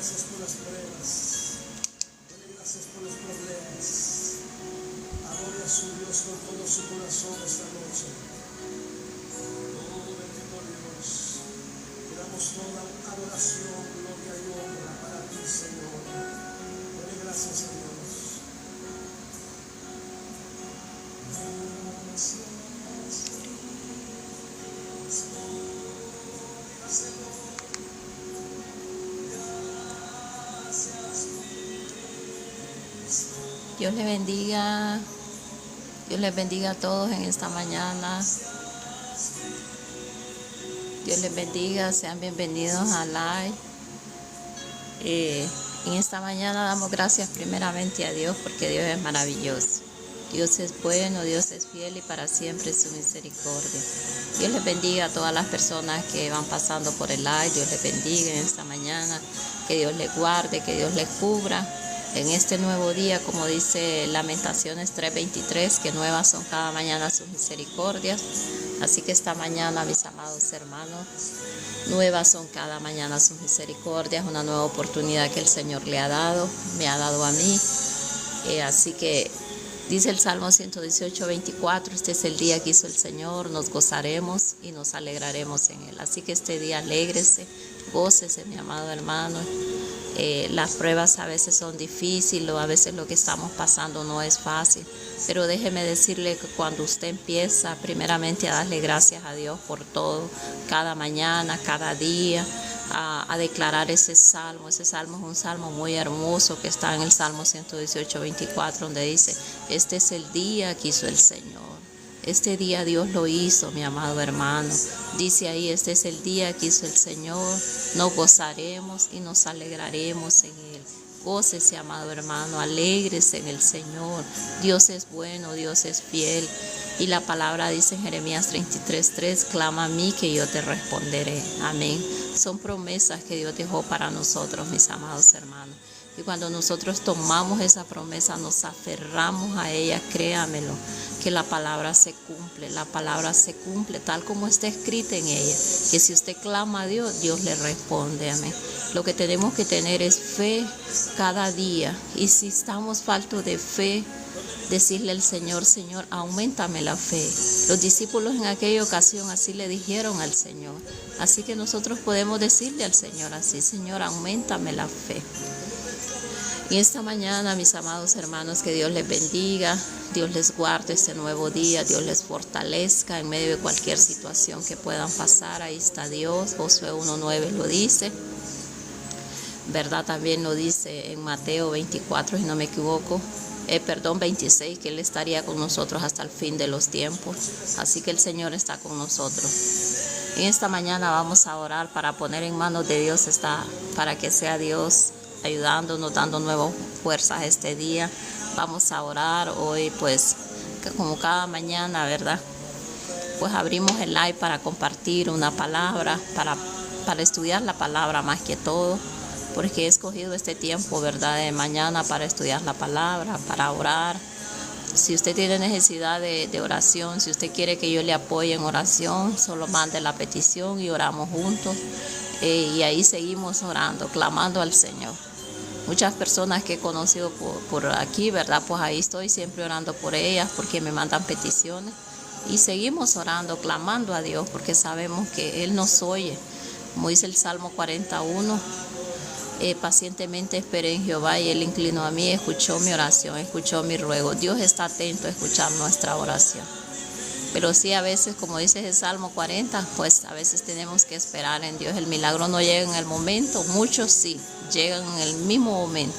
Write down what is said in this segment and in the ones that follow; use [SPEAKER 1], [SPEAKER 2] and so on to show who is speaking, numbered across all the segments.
[SPEAKER 1] gracias por las pruebas. Dale gracias por los problemas. Adore a su Dios con todo su corazón esta noche. Oh, bendito Dios. Te damos toda adoración, gloria y honra para ti, Señor. Dale gracias a Dios.
[SPEAKER 2] Dios les bendiga. Dios les bendiga a todos en esta mañana. Dios les bendiga. Sean bienvenidos a Live. En esta mañana damos gracias primeramente a Dios porque Dios es maravilloso. Dios es bueno, Dios es fiel y para siempre es su misericordia. Dios les bendiga a todas las personas que van pasando por el live. Dios les bendiga en esta mañana. Que Dios les guarde, que Dios les cubra. En este nuevo día, como dice Lamentaciones 3:23, que nuevas son cada mañana sus misericordias. Así que esta mañana, mis amados hermanos, nuevas son cada mañana sus misericordias, una nueva oportunidad que el Señor le ha dado, me ha dado a mí. Así que dice el Salmo 118:24, este es el día que hizo el Señor, nos gozaremos y nos alegraremos en él. Así que este día alégrese, gócese, mi amado hermano. Las pruebas a veces son difíciles, a veces lo que estamos pasando no es fácil, pero déjeme decirle que cuando usted empieza primeramente a darle gracias a Dios por todo, cada mañana, cada día, a declarar ese salmo es un salmo muy hermoso que está en el Salmo 118:24, donde dice, este es el día que hizo el Señor. Este día Dios lo hizo, mi amado hermano. Dice ahí, este es el día que hizo el Señor. Nos gozaremos y nos alegraremos en él. Gócese, amado hermano, alégrese en el Señor. Dios es bueno, Dios es fiel. Y la palabra dice en Jeremías 33:3, clama a mí que yo te responderé. Amén. Son promesas que Dios dejó para nosotros, mis amados hermanos. Y cuando nosotros tomamos esa promesa, nos aferramos a ella, créamelo, que la palabra se cumple tal como está escrita en ella, que si usted clama a Dios, Dios le responde, amén. Lo que tenemos que tener es fe cada día, y si estamos faltos de fe, decirle al Señor, Señor, auméntame la fe. Los discípulos en aquella ocasión así le dijeron al Señor, así que nosotros podemos decirle al Señor así, Señor, auméntame la fe. Y esta mañana, mis amados hermanos, que Dios les bendiga, Dios les guarde este nuevo día, Dios les fortalezca en medio de cualquier situación que puedan pasar. Ahí está Dios, Josué 1:9 lo dice, ¿verdad? También lo dice en Mateo 24, si no me equivoco, 26, que Él estaría con nosotros hasta el fin de los tiempos. Así que el Señor está con nosotros. En esta mañana vamos a orar para poner en manos de Dios para que sea Dios ayudándonos, dando nuevas fuerzas este día. Vamos a orar hoy, pues, como cada mañana, ¿verdad? Pues abrimos el live para compartir una palabra, para estudiar la palabra más que todo, porque he escogido este tiempo, ¿verdad?, de mañana para estudiar la palabra, para orar. Si usted tiene necesidad de oración, si usted quiere que yo le apoye en oración, solo mande la petición y oramos juntos. Y ahí seguimos orando, clamando al Señor. Muchas personas que he conocido por aquí, ¿verdad? Pues ahí estoy siempre orando por ellas porque me mandan peticiones. Y seguimos orando, clamando a Dios porque sabemos que Él nos oye. Como dice el Salmo 41, pacientemente esperé en Jehová y Él inclinó a mí, escuchó mi oración, escuchó mi ruego. Dios está atento a escuchar nuestra oración. Pero sí, a veces, como dice el Salmo 40, pues a veces tenemos que esperar en Dios. El milagro no llega en el momento, muchos sí, llegan en el mismo momento,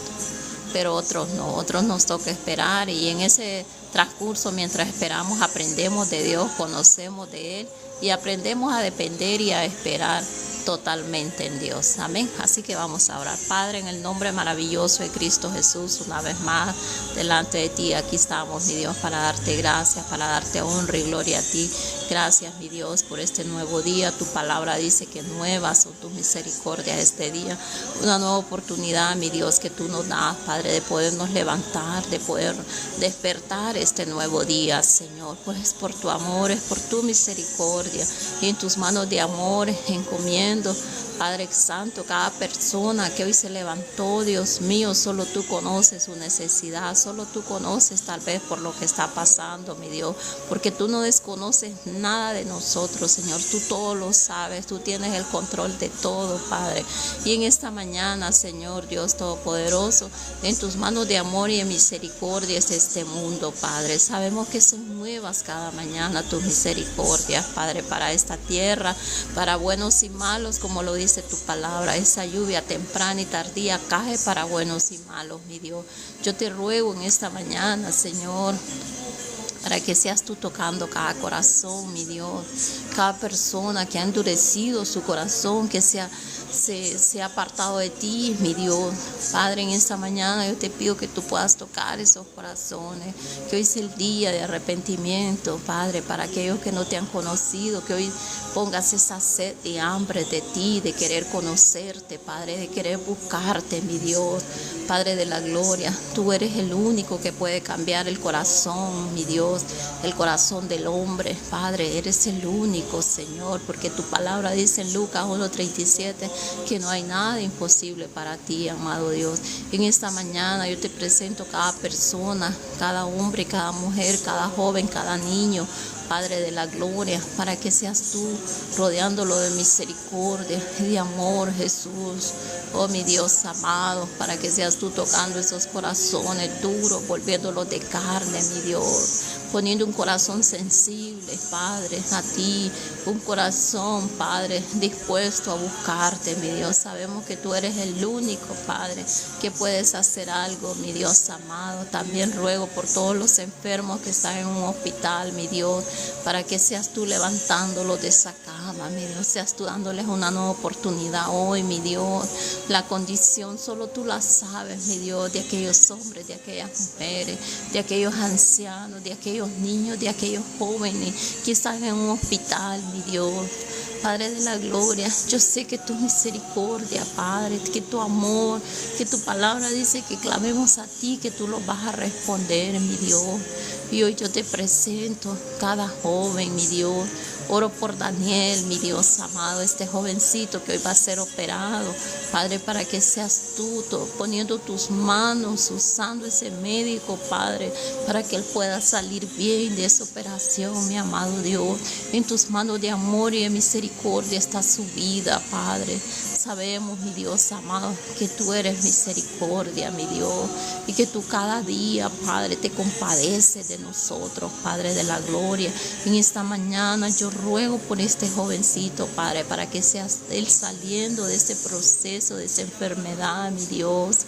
[SPEAKER 2] pero otros no, otros nos toca esperar, y en ese transcurso, mientras esperamos, aprendemos de Dios, conocemos de Él y aprendemos a depender y a esperar totalmente en Dios. Amén. Así que vamos a orar. Padre, en el nombre maravilloso de Cristo Jesús, una vez más delante de ti, aquí estamos, mi Dios, para darte gracias, para darte honra y gloria a ti. Gracias, mi Dios, por este nuevo día. Tu palabra dice que nuevas son tus misericordias este día. Una nueva oportunidad, mi Dios, que tú nos das, Padre, de podernos levantar, de poder despertar este nuevo día, Señor. Pues por tu amor, es por tu misericordia. Y en tus manos de amor encomiendo Padre Santo, cada persona que hoy se levantó, Dios mío, solo tú conoces su necesidad, solo tú conoces tal vez por lo que está pasando, mi Dios, porque tú no desconoces nada de nosotros, Señor, tú todo lo sabes, tú tienes el control de todo, Padre. Y en esta mañana, Señor Dios Todopoderoso, en tus manos de amor y de misericordia es este mundo, Padre. Sabemos que son nuevas cada mañana tus misericordias, Padre, para esta tierra, para buenos y malos, como lo dice tu palabra. Esa lluvia temprana y tardía cae para buenos y malos, mi Dios. Yo te ruego en esta mañana, Señor, para que seas tú tocando cada corazón, mi Dios, cada persona que ha endurecido su corazón, que se ha apartado de ti, mi Dios. Padre, en esta mañana yo te pido que tú puedas tocar esos corazones, que hoy es el día de arrepentimiento, Padre, para aquellos que no te han conocido, que hoy pongas esa sed y hambre de ti, de querer conocerte, Padre, de querer buscarte, mi Dios. Padre de la gloria, tú eres el único que puede cambiar el corazón, mi Dios, el corazón del hombre. Padre, eres el único, Señor, porque tu palabra dice en Lucas 1:37 que no hay nada imposible para ti, amado Dios. En esta mañana yo te presento cada persona, cada hombre, cada mujer, cada joven, cada niño, Padre de la gloria, para que seas tú rodeándolo de misericordia y de amor, Jesús. Oh, mi Dios amado, para que seas tú tocando esos corazones duros, volviéndolos de carne, mi Dios. Poniendo un corazón sensible, Padre, a ti, un corazón, Padre, dispuesto a buscarte, mi Dios. Sabemos que tú eres el único, Padre, que puedes hacer algo, mi Dios amado. También ruego por todos los enfermos que están en un hospital, mi Dios, para que seas tú levantándolos de esa cama, mi Dios, seas tú dándoles una nueva oportunidad hoy, mi Dios. La condición solo tú la sabes, mi Dios, de aquellos hombres, de aquellas mujeres, de aquellos ancianos, de aquellos niños, de aquellos jóvenes que están en un hospital, mi Dios. Padre de la gloria, yo sé que tu misericordia, Padre, que tu amor, que tu palabra dice que clamemos a ti, que tú lo vas a responder, mi Dios. Y hoy yo te presento cada joven, mi Dios. Oro por Daniel, mi Dios amado, este jovencito que hoy va a ser operado. Padre, para que seas tú poniendo tus manos, usando ese médico, Padre, para que él pueda salir bien de esa operación, mi amado Dios. En tus manos de amor y de misericordia está su vida, Padre. Sabemos, mi Dios amado, que tú eres misericordia, mi Dios, y que tú cada día, Padre, te compadeces de nosotros, Padre de la gloria. En esta mañana yo ruego por este jovencito, Padre, para que seas él saliendo de ese proceso, de esa enfermedad, mi Dios.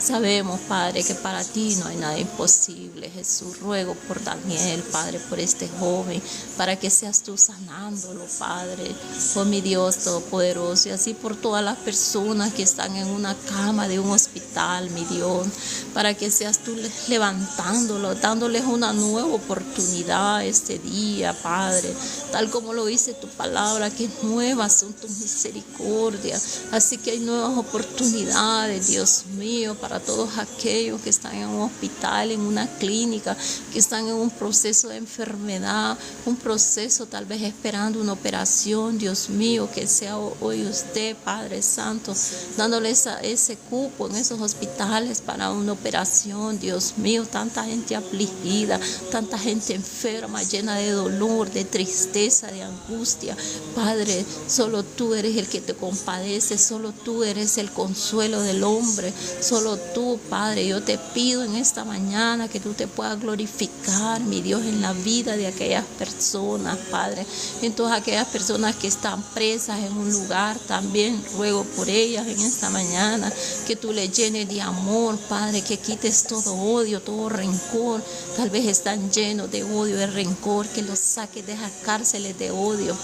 [SPEAKER 2] Sabemos, Padre, que para ti no hay nada imposible, Jesús. Ruego por Daniel, Padre, por este joven, para que seas tú sanándolo, Padre, oh mi Dios todopoderoso, y así por todas las personas que están en una cama de un hospital, mi Dios, para que seas tú levantándolo, dándoles una nueva oportunidad este día, Padre, tal como lo dice tu palabra, que nuevas son tus misericordias. Así que hay nuevas oportunidades, Dios mío, para todos aquellos que están en un hospital, en una clínica, que están en un proceso de enfermedad, un proceso tal vez esperando una operación, Dios mío, que sea hoy usted, Padre Santo, dándoles ese cupo en esos hospitales para una operación, Dios mío. Tanta gente afligida, tanta gente enferma, llena de dolor, de tristeza, de angustia. Padre, solo tú eres el que te compadece, solo tú eres el consuelo del hombre, solo tú, Padre. Yo te pido en esta mañana que tú te puedas glorificar, mi Dios, en la vida de aquellas personas, Padre, en todas aquellas personas que están presas en un lugar. También ruego por ellas en esta mañana, que tú les llenes de amor, Padre, que quites todo odio, todo rencor. Tal vez están llenos de odio, de rencor, que los saques de esas cárceles de odio,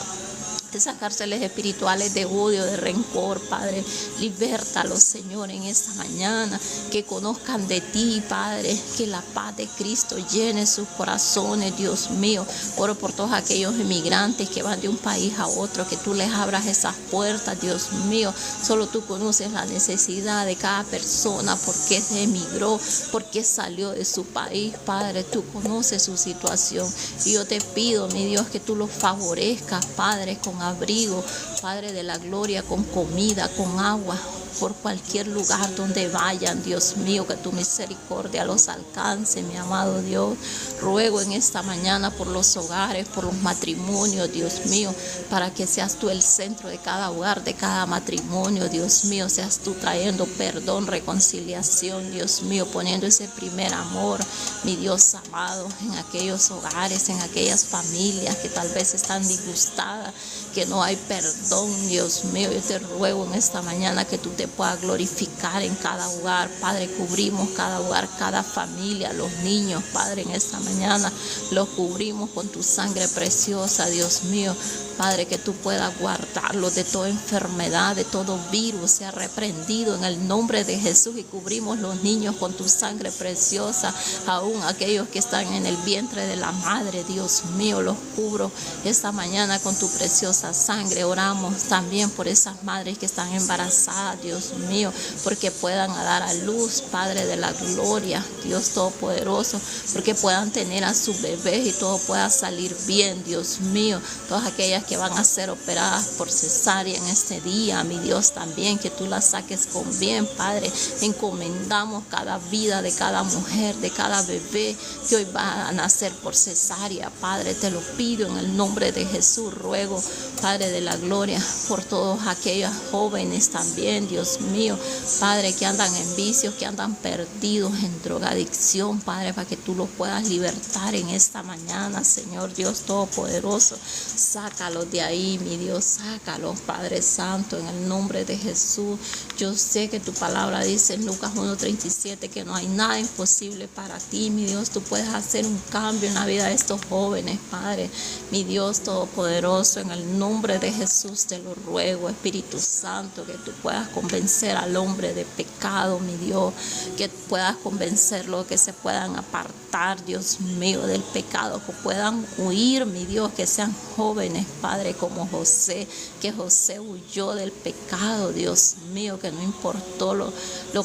[SPEAKER 2] de esas cárceles espirituales de odio, de rencor, Padre. Libértalos, Señor, en esta mañana, que conozcan de ti, Padre, que la paz de Cristo llene sus corazones, Dios mío. Oro por todos aquellos inmigrantes que van de un país a otro, que tú les abras esas puertas, Dios mío. Solo tú conoces la necesidad de cada persona, por qué se emigró, por qué salió de su país, Padre. Tú conoces su situación y yo te pido, mi Dios, que tú los favorezcas, Padre, con con abrigo, Padre de la gloria, con comida, con agua, por cualquier lugar donde vayan, Dios mío, que tu misericordia los alcance, mi amado Dios. Ruego en esta mañana por los hogares, por los matrimonios, Dios mío, para que seas tú el centro de cada hogar, de cada matrimonio, Dios mío, seas tú trayendo perdón, reconciliación, Dios mío, poniendo ese primer amor, mi Dios amado, en aquellos hogares, en aquellas familias que tal vez están disgustadas, que no hay perdón, Dios mío. Yo te ruego en esta mañana que tú te puedas glorificar en cada hogar, Padre. Cubrimos cada hogar, cada familia, los niños, Padre, en esta mañana los cubrimos con tu sangre preciosa, Dios mío, Padre, que tú puedas guardarlos de toda enfermedad, de todo virus, sea reprendido en el nombre de Jesús, y cubrimos los niños con tu sangre preciosa, aún aquellos que están en el vientre de la madre, Dios mío, los cubro esta mañana con tu preciosa sangre. Oramos también por esas madres que están embarazadas, Dios mío, porque puedan dar a luz, Padre de la gloria, Dios todopoderoso, porque puedan tener a sus bebés y todo pueda salir bien, Dios mío. Todas aquellas que van a ser operadas por cesárea en este día, mi Dios, también que tú las saques con bien, Padre. Encomendamos cada vida de cada mujer, de cada bebé que hoy va a nacer por cesárea, Padre, te lo pido en el nombre de Jesús. Ruego, Padre de la gloria, por todos aquellos jóvenes también, Dios mío, Padre, que andan en vicios, que andan perdidos en drogadicción, Padre, para que tú los puedas libertar en esta mañana, Señor Dios todopoderoso. Sácalos de ahí, mi Dios, sácalos, Padre Santo, en el nombre de Jesús. Yo sé que tu palabra dice en Lucas 1:37 que no hay nada imposible para ti, mi Dios. Tú puedes hacer un cambio en la vida de estos jóvenes, Padre, mi Dios todopoderoso. En el nombre de Jesús te lo ruego, Espíritu Santo, que tú puedas convencer al hombre de pecado, mi Dios, que puedas convencerlo, que se puedan apartar, Dios mío, del pecado, que puedan huir, mi Dios, que sean jóvenes, Padre, como José, que José huyó del pecado, Dios mío, que no importó lo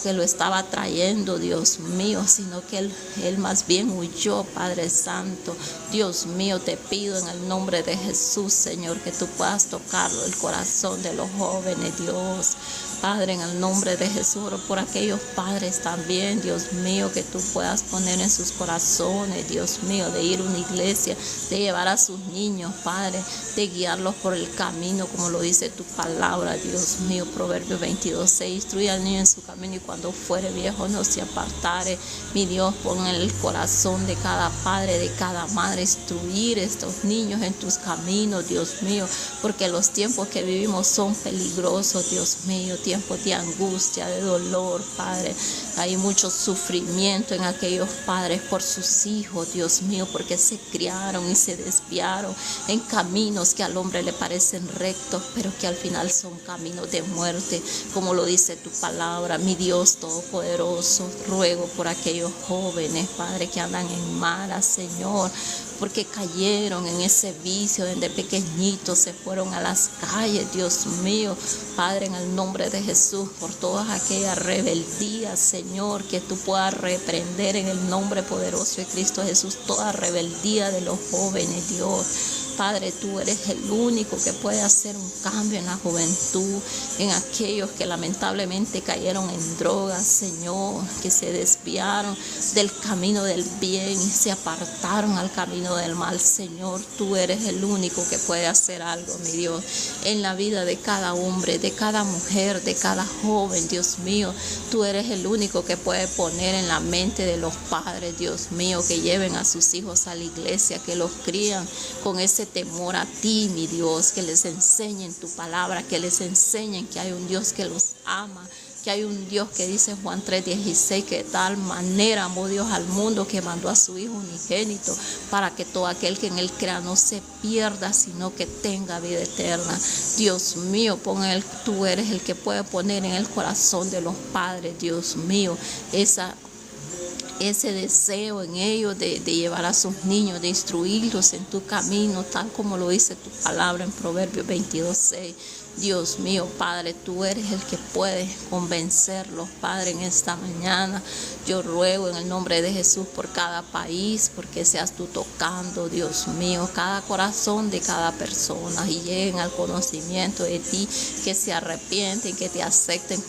[SPEAKER 2] que lo estaba trayendo, Dios mío, sino que él más bien huyó, Padre Santo. Dios mío, te pido en el nombre de Jesús, Señor, que tú puedas tocarlo, el corazón de los jóvenes, Dios. Padre, en el nombre de Jesús, oro por aquellos padres también, Dios mío, que tú puedas poner en sus corazones, Dios mío, de ir a una iglesia, de llevar a sus niños, Padre, de guiarlos por el camino, como lo dice tu palabra, Dios mío. Proverbios 22:6, instruye al niño en su camino y cuando fuere viejo no se apartare. Mi Dios, pon en el corazón de cada padre, de cada madre, instruir estos niños en tus caminos, Dios mío, porque los tiempos que vivimos son peligrosos, Dios mío, tiempos de angustia, de dolor, Padre. Hay mucho sufrimiento en aquellos padres por sus hijos, Dios mío, porque se criaron y se desviaron en caminos que al hombre le parecen rectos, pero que al final son caminos de muerte, como lo dice tu palabra. Mi Dios todopoderoso, ruego por aquellos jóvenes, Padre, que andan en malas, Señor, porque cayeron en ese vicio desde pequeñitos, se fueron a las calles, Dios mío, Padre, en el nombre de Jesús, por todas aquellas rebeldías, Señor, que tú puedas reprender en el nombre poderoso de Cristo Jesús, toda rebeldía de los jóvenes, Dios. Padre, tú eres el único que puede hacer un cambio en la juventud, en aquellos que lamentablemente cayeron en drogas, Señor, que se desviaron del camino del bien y se apartaron al camino del mal, Señor. Tú eres el único que puede hacer algo, mi Dios, en la vida de cada hombre, de cada mujer, de cada joven, Dios mío. Tú eres el único que puede poner en la mente de los padres, Dios mío, que lleven a sus hijos a la iglesia, que los crían con ese temor a ti, mi Dios, que les enseñen tu palabra, que les enseñen que hay un Dios que los ama, que hay un Dios que dice Juan 3:16, que de tal manera amó Dios al mundo que mandó a su Hijo unigénito para que todo aquel que en él crea no se pierda, sino que tenga vida eterna. Dios mío, tú eres el que puede poner en el corazón de los padres, Dios mío, ese deseo en ellos de llevar a sus niños, de instruirlos en tu camino, tal como lo dice tu palabra en Proverbios 22:6. Dios mío, Padre, tú eres el que puede convencerlos, Padre, en esta mañana. Yo ruego en el nombre de Jesús por cada país, porque seas tú tocando, Dios mío, cada corazón de cada persona y lleguen al conocimiento de ti, que se arrepienten, que te acepten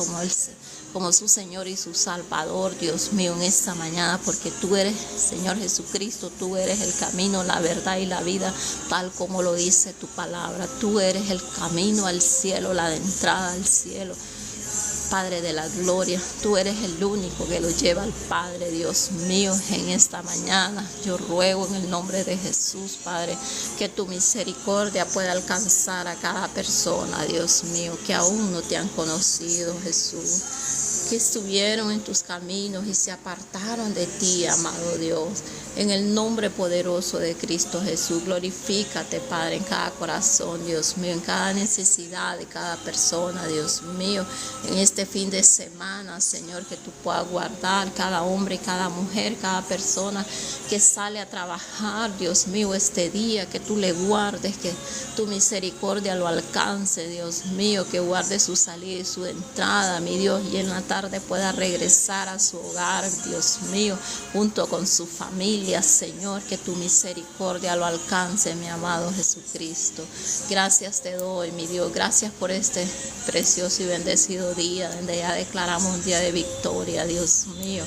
[SPEAKER 2] como su Señor y su Salvador, Dios mío, en esta mañana, porque tú eres, Señor Jesucristo, tú eres el camino, la verdad y la vida, tal como lo dice tu palabra. Tú eres el camino al cielo, la entrada al cielo, Padre de la gloria. Tú eres el único que lo lleva al Padre, Dios mío, en esta mañana. Yo ruego en el nombre de Jesús, Padre, que tu misericordia pueda alcanzar a cada persona, Dios mío, que aún no te han conocido, Jesús, que estuvieron en tus caminos y se apartaron de ti, amado Dios. En el nombre poderoso de Cristo Jesús, glorifícate, Padre, en cada corazón, Dios mío, en cada necesidad de cada persona, Dios mío, en este fin de semana, Señor, que tú puedas guardar cada hombre, cada mujer, cada persona que sale a trabajar, Dios mío, este día, que tú le guardes, que tu misericordia lo alcance, Dios mío, que guarde su salida y su entrada, mi Dios, y en la tarde pueda regresar a su hogar, Dios mío, junto con su familia, Señor, que tu misericordia lo alcance, mi amado Jesucristo. Gracias te doy, mi Dios, gracias por este precioso y bendecido día, donde ya declaramos un día de victoria, Dios mío,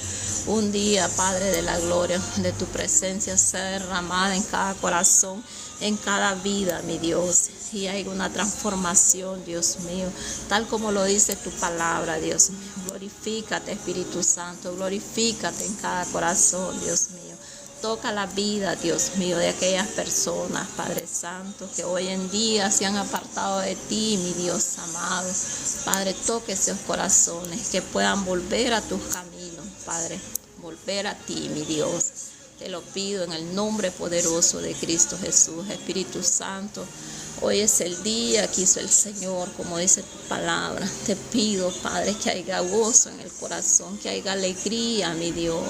[SPEAKER 2] un día, Padre de la gloria, de tu presencia sea derramada en cada corazón, en cada vida, mi Dios, y hay una transformación, Dios mío, tal como lo dice tu palabra, Dios mío. Glorifícate, Espíritu Santo, glorifícate en cada corazón, Dios mío. Toca la vida, Dios mío, de aquellas personas, Padre Santo, que hoy en día se han apartado de ti, mi Dios amado. Padre, toque esos corazones, que puedan volver a tus caminos, Padre, volver a ti, mi Dios. Te lo pido en el nombre poderoso de Cristo Jesús. Espíritu Santo, hoy es el día que hizo el Señor, como dice tu palabra. Te pido, Padre, que haya gozo en el corazón, que haya alegría, mi Dios.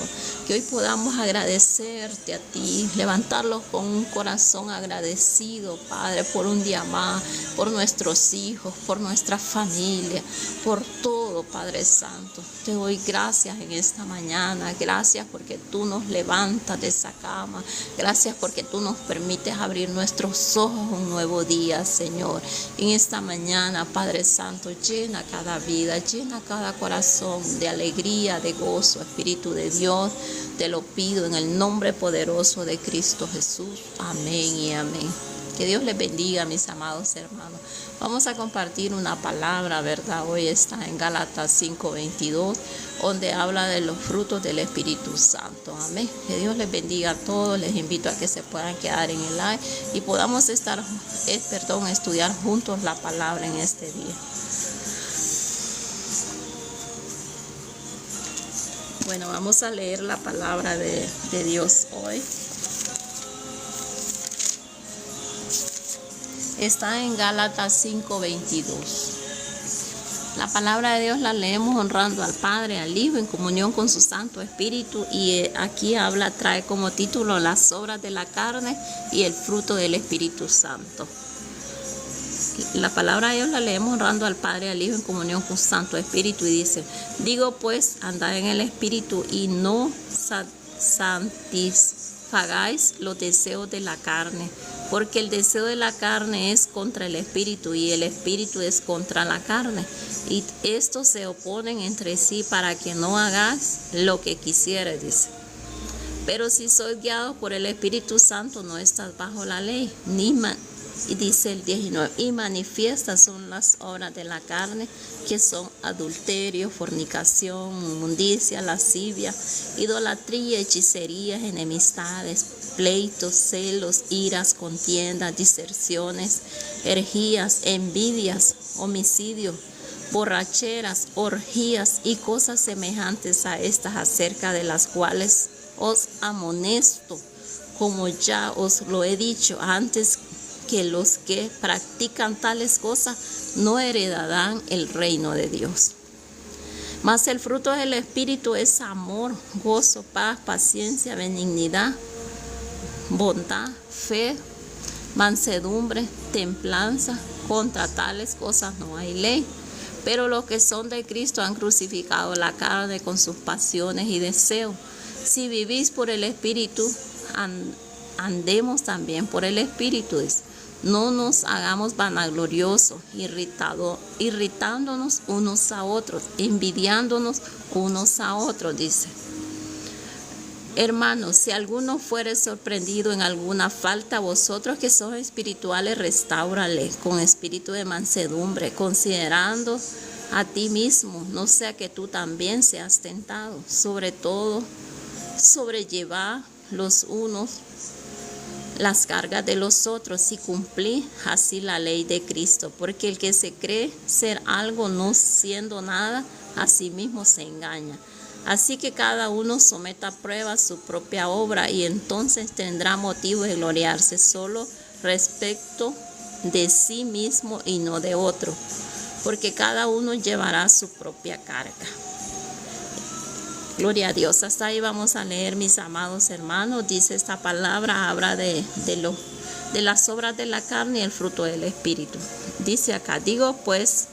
[SPEAKER 2] Que hoy podamos agradecerte a ti, levantarlos con un corazón agradecido, Padre, por un día más, por nuestros hijos, por nuestra familia, por todo, Padre Santo. Te doy gracias en esta mañana. Gracias porque tú nos levantas de esa cama. Gracias porque tú nos permites abrir nuestros ojos un nuevo día, Señor. En esta mañana, Padre Santo, llena cada vida, llena cada corazón de alegría, de gozo, Espíritu de Dios. Te lo pido en el nombre poderoso de Cristo Jesús. Amén y amén. Que Dios les bendiga, mis amados hermanos. Vamos a compartir una palabra, ¿verdad? Hoy está en Gálatas 5:22, donde habla de los frutos del Espíritu Santo. Amén. Que Dios les bendiga a todos. Les invito a que se puedan quedar en el live y podamos estudiar juntos la palabra en este día. Bueno, vamos a leer la palabra de Dios hoy. Está en Gálatas 5:22. La palabra de Dios la leemos honrando al Padre, al Hijo, en comunión con su Santo Espíritu. Y aquí trae como título las obras de la carne y el fruto del Espíritu Santo. La palabra de Dios la leemos honrando al Padre, al Hijo, en comunión con su Santo Espíritu. Y dice: digo pues, andad en el Espíritu y no satisfagáis los deseos de la carne. Porque el deseo de la carne es contra el Espíritu y el Espíritu es contra la carne. Y estos se oponen entre sí para que no hagáis lo que quisieres, dice. Pero si sois guiados por el Espíritu Santo, no estás bajo la ley. Y dice el 19, y manifiestas son las obras de la carne, que son adulterio, fornicación, inmundicia, lascivia, idolatría, hechicerías, enemistades, pleitos, celos, iras, contiendas, diserciones, herejías, envidias, homicidios, borracheras, orgías y cosas semejantes a estas, acerca de las cuales os amonesto, como ya os lo he dicho antes, que los que practican tales cosas no heredarán el reino de Dios. Mas el fruto del Espíritu es amor, gozo, paz, paciencia, benignidad, bondad, fe, mansedumbre, templanza. Contra tales cosas no hay ley. Pero los que son de Cristo han crucificado la carne con sus pasiones y deseos. Si vivís por el Espíritu, andemos también por el Espíritu. No nos hagamos vanagloriosos, irritándonos unos a otros, envidiándonos unos a otros, dice. Hermanos, si alguno fuere sorprendido en alguna falta, vosotros que sois espirituales, restáurale con espíritu de mansedumbre, considerando a ti mismo, no sea que tú también seas tentado. Sobre todo, sobrellevad los unos las cargas de los otros y cumplid así la ley de Cristo, porque el que se cree ser algo no siendo nada, a sí mismo se engaña. Así que cada uno someta a prueba su propia obra y entonces tendrá motivo de gloriarse solo respecto de sí mismo y no de otro, porque cada uno llevará su propia carga. Gloria a Dios. Hasta ahí vamos a leer, mis amados hermanos. Dice esta palabra, habla de las obras de la carne y el fruto del Espíritu. Dice acá, digo pues,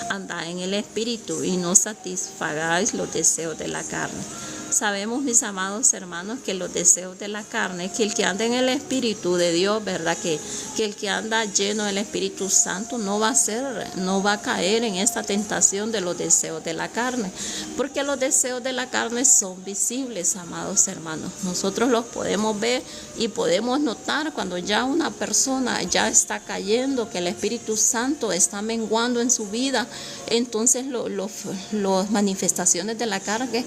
[SPEAKER 2] andad en el Espíritu y no satisfagáis los deseos de la carne. Sabemos, mis amados hermanos, que los deseos de la carne, que el que anda en el Espíritu de Dios, ¿verdad? Que el que anda lleno del Espíritu Santo no va a caer en esta tentación de los deseos de la carne, porque los deseos de la carne son visibles, amados hermanos. Nosotros los podemos ver y podemos notar cuando ya una persona ya está cayendo, que el Espíritu Santo está menguando en su vida. Entonces las manifestaciones de la carne,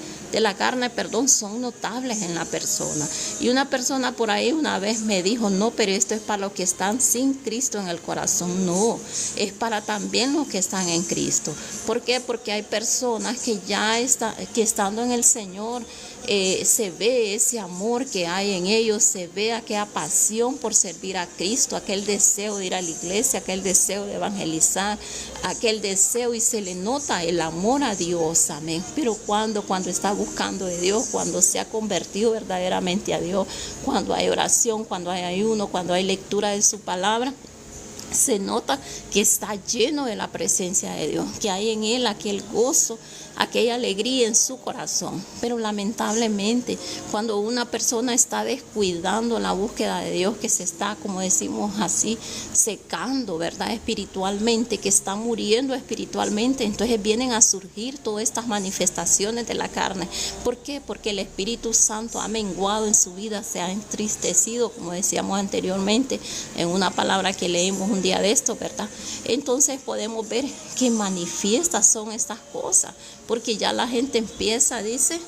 [SPEAKER 2] son notables en la persona. Y una persona por ahí una vez me dijo, no, pero esto es para los que están sin Cristo en el corazón. No, es para también los que están en Cristo. ¿Por qué? Porque hay personas que que estando en el Señor, se ve ese amor que hay en ellos, se ve aquella pasión por servir a Cristo, aquel deseo de ir a la iglesia, aquel deseo de evangelizar, aquel deseo, y se le nota el amor a Dios, amén. Pero cuando está buscando de Dios, cuando se ha convertido verdaderamente a Dios, cuando hay oración, cuando hay ayuno, cuando hay lectura de su palabra, se nota que está lleno de la presencia de Dios, que hay en él aquel gozo, aquella alegría en su corazón. Pero lamentablemente, cuando una persona está descuidando la búsqueda de Dios, que se está, como decimos así, secando, ¿verdad? Espiritualmente, que está muriendo espiritualmente, entonces vienen a surgir todas estas manifestaciones de la carne. ¿Por qué? Porque el Espíritu Santo ha menguado en su vida, se ha entristecido, como decíamos anteriormente, en una palabra que leímos un día de esto, ¿verdad? Entonces podemos ver que manifiestas son estas cosas, porque ya la gente empieza, dice,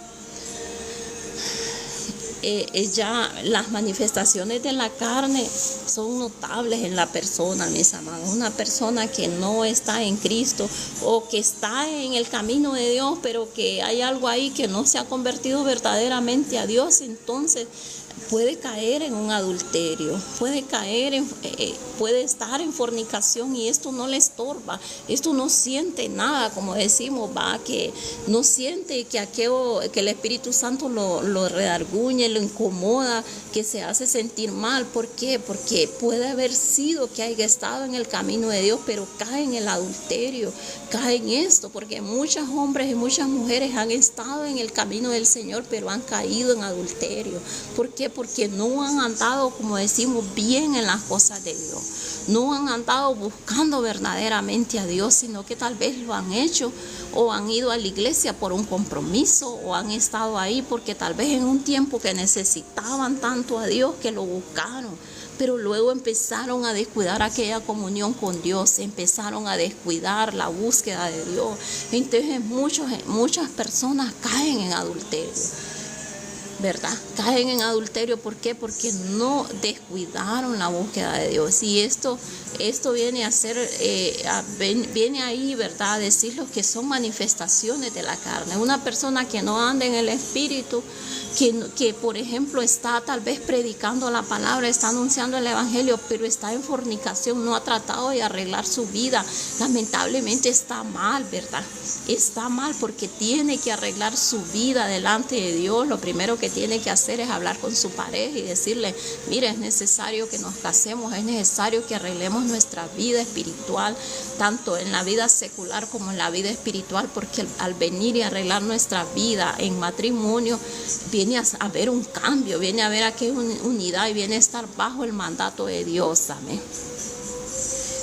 [SPEAKER 2] ya las manifestaciones de la carne son notables en la persona, mis amados. Una persona que no está en Cristo o que está en el camino de Dios, pero que hay algo ahí que no se ha convertido verdaderamente a Dios, entonces puede caer en un adulterio, puede estar en fornicación, y esto no le estorba, esto no siente nada, como decimos, que no siente que el Espíritu Santo lo redarguye, lo incomoda, que se hace sentir mal. ¿Por qué? Porque puede haber sido que haya estado en el camino de Dios, pero cae en el adulterio, cae en esto, porque muchos hombres y muchas mujeres han estado en el camino del Señor, pero han caído en adulterio. ¿Por qué? Porque no han andado, como decimos, bien en las cosas de Dios. No han andado buscando verdaderamente a Dios, sino que tal vez lo han hecho o han ido a la iglesia por un compromiso, o han estado ahí porque tal vez en un tiempo que necesitaban tanto a Dios que lo buscaron, pero luego empezaron a descuidar aquella comunión con Dios, empezaron a descuidar la búsqueda de Dios. Entonces muchas personas caen en adulterio, ¿verdad? Caen en adulterio. ¿Por qué? Porque no descuidaron la búsqueda de Dios. Y esto viene a ser, viene ahí, ¿verdad? A decir lo que son manifestaciones de la carne. Una persona que no anda en el Espíritu, que por ejemplo está tal vez predicando la palabra, está anunciando el evangelio, pero está en fornicación, no ha tratado de arreglar su vida, lamentablemente está mal, ¿verdad? Está mal porque tiene que arreglar su vida delante de Dios. Lo primero que tiene que hacer es hablar con su pareja y decirle, mire, es necesario que nos casemos, es necesario que arreglemos nuestra vida espiritual, tanto en la vida secular como en la vida espiritual, porque al venir y arreglar nuestra vida en matrimonio, viene a haber un cambio, viene a haber aquí unidad y viene a estar bajo el mandato de Dios. Amén.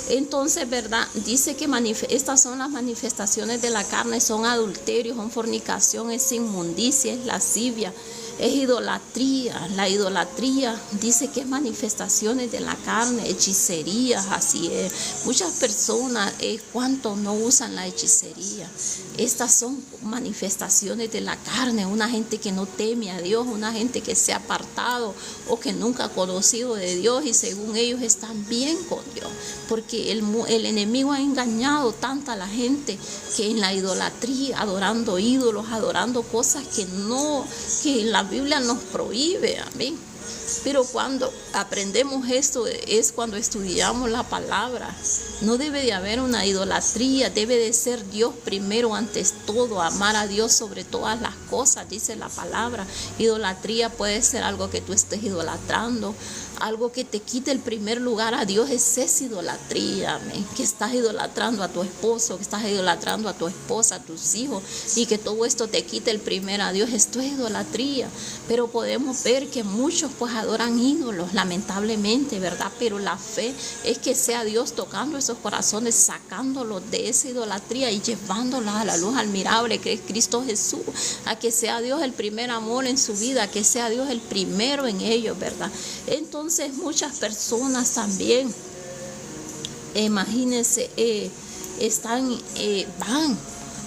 [SPEAKER 2] Entonces, ¿verdad? Dice que estas son las manifestaciones de la carne, son adulterio, son fornicación, es inmundicia, es lascivia, es idolatría. La idolatría dice que es manifestaciones de la carne, hechicerías, así es. Muchas personas, ¿cuántos no usan la hechicería? Estas son manifestaciones de la carne, una gente que no teme a Dios, una gente que se ha apartado o que nunca ha conocido de Dios y según ellos están bien con Dios, porque el enemigo ha engañado tanto a la gente que en la idolatría, adorando ídolos, adorando cosas que la Biblia nos prohíbe, amén. Pero cuando aprendemos esto es cuando estudiamos la palabra. No debe de haber una idolatría, debe de ser Dios primero antes todo, amar a Dios sobre todas las cosas, dice la palabra. Idolatría puede ser algo que tú estés idolatrando, algo que te quite el primer lugar a Dios, esa es idolatría, amén. Que estás idolatrando a tu esposo, que estás idolatrando a tu esposa, a tus hijos, y que todo esto te quite el primer a Dios, esto es idolatría. Pero podemos ver que muchos pues adoran ídolos, lamentablemente, ¿verdad? Pero la fe es que sea Dios tocando esos corazones, sacándolos de esa idolatría y llevándolos a la luz admirable que es Cristo Jesús, a que sea Dios el primer amor en su vida, a que sea Dios el primero en ellos, ¿verdad? Entonces muchas personas también, imagínense,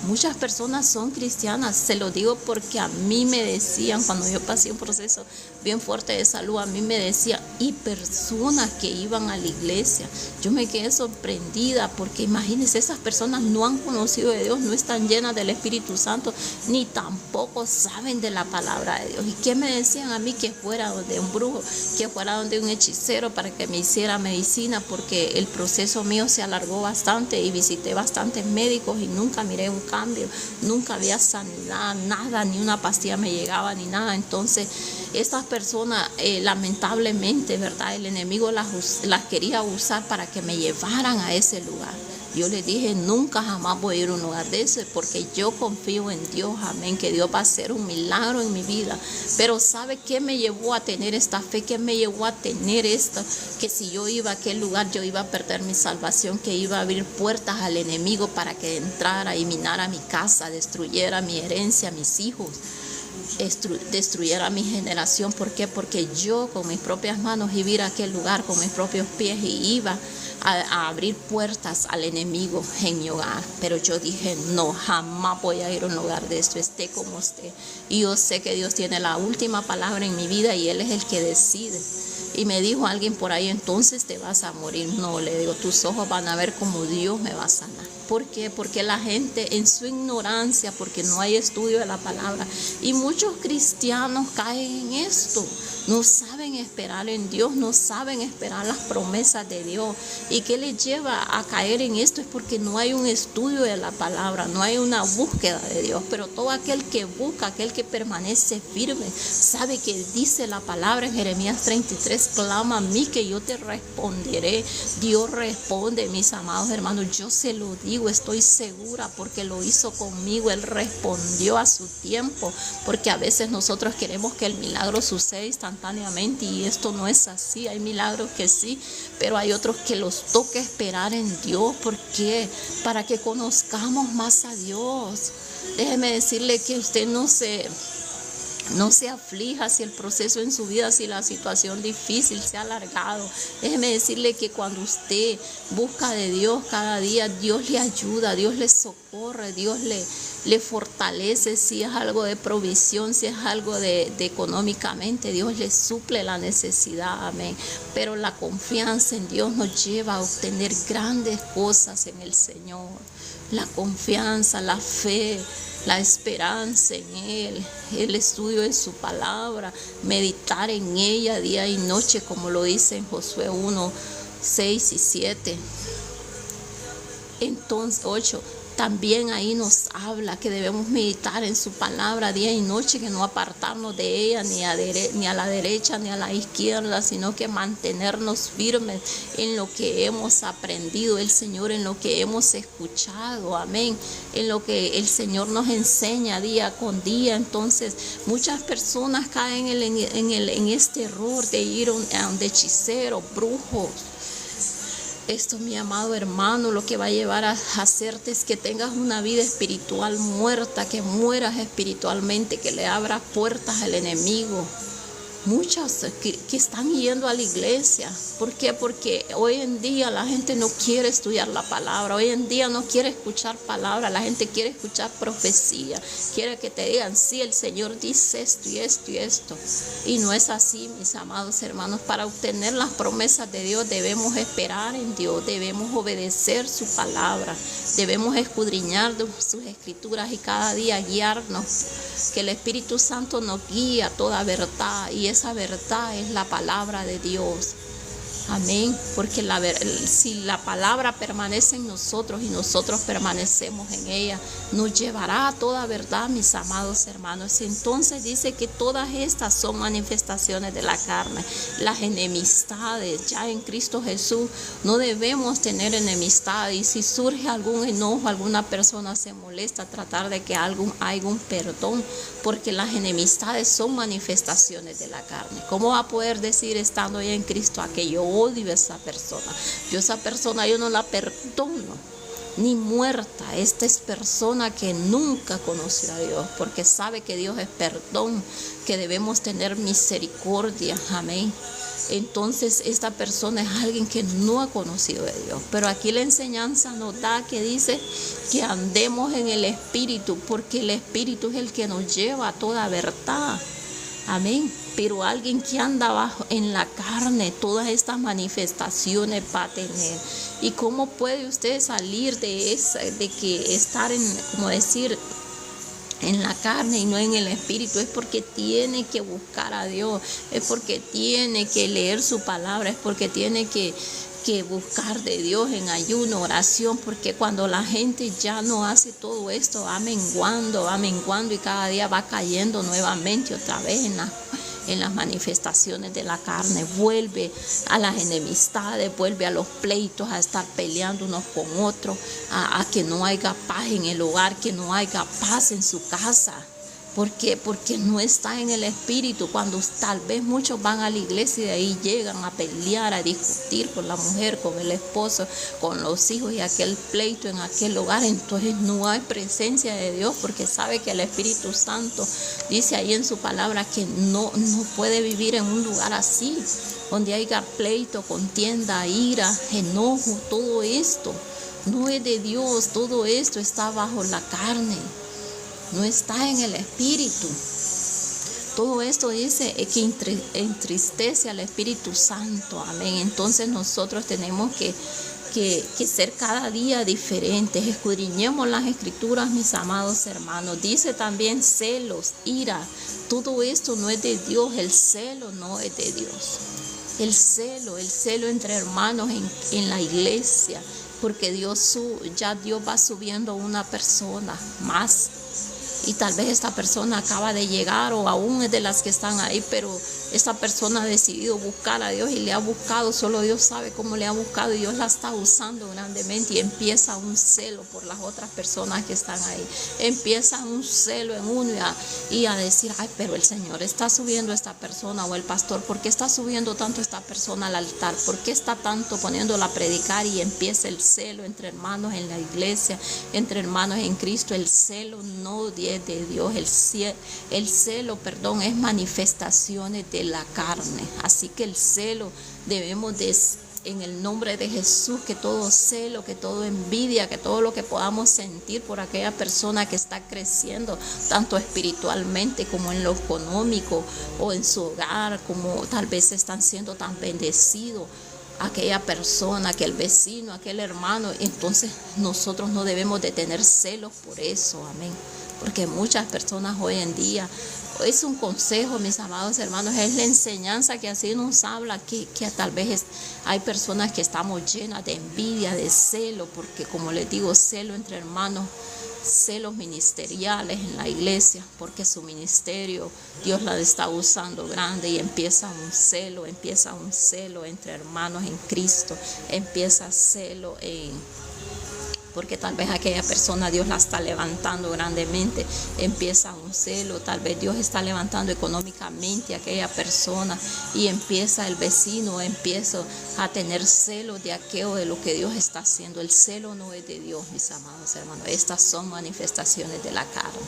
[SPEAKER 2] muchas personas son cristianas, se lo digo porque a mí me decían, cuando yo pasé un proceso bien fuerte de salud, a mí me decían, y personas que iban a la iglesia, yo me quedé sorprendida porque imagínense, esas personas no han conocido de Dios, no están llenas del Espíritu Santo, ni tampoco saben de la palabra de Dios. ¿Y qué me decían a mí? Que fuera donde un brujo, que fuera donde un hechicero para que me hiciera medicina, porque el proceso mío se alargó bastante y visité bastantes médicos y nunca miré un cambio, nunca había sanidad, nada, ni una pastilla me llegaba ni nada. Entonces estas personas lamentablemente, ¿verdad? El enemigo las quería usar para que me llevaran a ese lugar. Yo les dije, nunca jamás voy a ir a un lugar de ese, porque yo confío en Dios, amén, que Dios va a hacer un milagro en mi vida. Pero ¿sabe qué me llevó a tener esta fe? ¿Qué me llevó a tener esto? Que si yo iba a aquel lugar, yo iba a perder mi salvación, que iba a abrir puertas al enemigo para que entrara y minara mi casa, destruyera mi herencia, mis hijos, destruyera mi generación. ¿Por qué? Porque yo con mis propias manos iba a ir a aquel lugar con mis propios pies y iba a abrir puertas al enemigo en mi hogar. Pero yo dije, no, jamás voy a ir a un lugar de esto, esté como esté. Y yo sé que Dios tiene la última palabra en mi vida y Él es el que decide. Y me dijo alguien por ahí, entonces te vas a morir. No, le digo, tus ojos van a ver como Dios me va a sanar. ¿Por qué? Porque la gente en su ignorancia, porque no hay estudio de la palabra, y muchos cristianos caen en esto, no saben esperar en Dios, no saben esperar las promesas de Dios. ¿Y qué les lleva a caer en esto? Es porque no hay un estudio de la palabra, no hay una búsqueda de Dios. Pero todo aquel que busca, aquel que permanece firme, sabe que dice la palabra en Jeremías 33, clama a mí que yo te responderé. Dios responde, mis amados hermanos, yo se lo digo, estoy segura porque lo hizo conmigo. Él respondió a su tiempo, porque a veces nosotros queremos que el milagro suceda instantáneamente y esto no es así. Hay milagros que sí, pero hay otros que los toca esperar en Dios. ¿Por qué? Para que conozcamos más a Dios. Déjeme decirle que usted no se aflija si el proceso en su vida, si la situación difícil se ha alargado. Déjeme decirle que cuando usted busca de Dios cada día, Dios le ayuda, Dios le socorre, Dios le fortalece, si es algo de provisión, si es algo de económicamente, Dios le suple la necesidad, amén. Pero la confianza en Dios nos lleva a obtener grandes cosas en el Señor. La confianza, la fe, la esperanza en Él, el estudio de su palabra, meditar en ella día y noche, como lo dice en Josué 1, 6 y 7. Entonces, 8. También ahí nos habla que debemos meditar en su palabra día y noche, que no apartarnos de ella ni a la derecha ni a la izquierda, sino que mantenernos firmes en lo que hemos aprendido el Señor, en lo que hemos escuchado, amén, en lo que el Señor nos enseña día con día. Entonces muchas personas caen en este error de ir a un hechicero, brujo. Esto, mi amado hermano, lo que va a llevar a hacerte es que tengas una vida espiritual muerta, que mueras espiritualmente, que le abras puertas al enemigo. Muchas que están yendo a la iglesia. ¿Por qué? Porque hoy en día la gente no quiere estudiar la palabra. Hoy en día no quiere escuchar palabra. La gente quiere escuchar profecía. Quiere que te digan, sí, el Señor dice esto y esto y esto. Y no es así, mis amados hermanos. Para obtener las promesas de Dios debemos esperar en Dios. Debemos obedecer su palabra. Debemos escudriñar sus escrituras y cada día guiarnos. Que el Espíritu Santo nos guíe a toda verdad, y esa verdad es la palabra de Dios. Amén, porque si la palabra permanece en nosotros y nosotros permanecemos en ella, nos llevará a toda verdad, mis amados hermanos. Entonces dice que todas estas son manifestaciones de la carne, las enemistades. Ya en Cristo Jesús no debemos tener enemistad, y si surge algún enojo, alguna persona se molesta, tratar de que haya un perdón, porque las enemistades son manifestaciones de la carne. ¿Cómo va a poder decir, estando ya en Cristo, aquello odio a esa persona? Esa persona yo no la perdono, ni muerta. Esta es persona que nunca conoció a Dios, porque sabe que Dios es perdón, que debemos tener misericordia, amén. Entonces esta persona es alguien que no ha conocido de Dios. Pero aquí la enseñanza nos da que dice que andemos en el Espíritu, porque el Espíritu es el que nos lleva a toda verdad, amén. Pero alguien que anda en la carne, todas estas manifestaciones va a tener. ¿Y cómo puede usted salir de que estar en la carne y no en el Espíritu? Es porque tiene que buscar a Dios, es porque tiene que leer su palabra, es porque tiene que buscar de Dios en ayuno, oración, porque cuando la gente ya no hace todo esto, va menguando y cada día va cayendo nuevamente otra vez en las manifestaciones de la carne, vuelve a las enemistades, vuelve a los pleitos, a estar peleando unos con otros, a que no haya paz en el hogar, que no haya paz en su casa. ¿Por qué? Porque no está en el Espíritu. Cuando tal vez muchos van a la iglesia y de ahí llegan a pelear, a discutir con la mujer, con el esposo, con los hijos, y aquel pleito en aquel hogar, entonces no hay presencia de Dios, porque sabe que el Espíritu Santo dice ahí en su palabra que no puede vivir en un lugar así, donde haya pleito, contienda, ira, enojo. Todo esto no es de Dios, todo esto está bajo la carne. No está en el Espíritu. Todo esto dice que entristece al Espíritu Santo, amén. Entonces nosotros tenemos que ser cada día diferentes. Escudriñemos las escrituras, mis amados hermanos. Dice también celos, ira. Todo esto no es de Dios. El celo no es de Dios. El celo entre hermanos en la iglesia, porque Dios va subiendo una persona más. Y tal vez esta persona acaba de llegar, o aún es de las que están ahí, pero esta persona ha decidido buscar a Dios y le ha buscado, solo Dios sabe cómo le ha buscado, y Dios la está usando grandemente, y empieza un celo por las otras personas que están ahí. Empieza un celo en uno y a decir, ay, pero el Señor está subiendo a esta persona, o el pastor, ¿por qué está subiendo tanto esta persona al altar? ¿Por qué está tanto poniéndola a predicar? Y empieza el celo entre hermanos en la iglesia, entre hermanos en Cristo. El celo no es de Dios. El celo, es manifestaciones de la carne. Así que el celo debemos de en el nombre de Jesús, que todo celo, que todo envidia, que todo lo que podamos sentir por aquella persona que está creciendo, tanto espiritualmente como en lo económico o en su hogar, como tal vez están siendo tan bendecidos, aquella persona, aquel vecino, aquel hermano, entonces nosotros no debemos de tener celos por eso, amén, porque muchas personas hoy en día, es un consejo, mis amados hermanos, es la enseñanza que así nos habla, que tal vez hay personas que estamos llenas de envidia, de celo, porque como les digo, celo entre hermanos, celos ministeriales en la iglesia, porque su ministerio Dios la está usando grande y empieza un celo entre hermanos en Cristo, empieza celo porque tal vez aquella persona Dios la está levantando grandemente, empieza un celo, tal vez Dios está levantando económicamente a aquella persona y empieza el vecino, empieza a tener celo de aquello, de lo que Dios está haciendo. El celo no es de Dios, mis amados hermanos, estas son manifestaciones de la carne,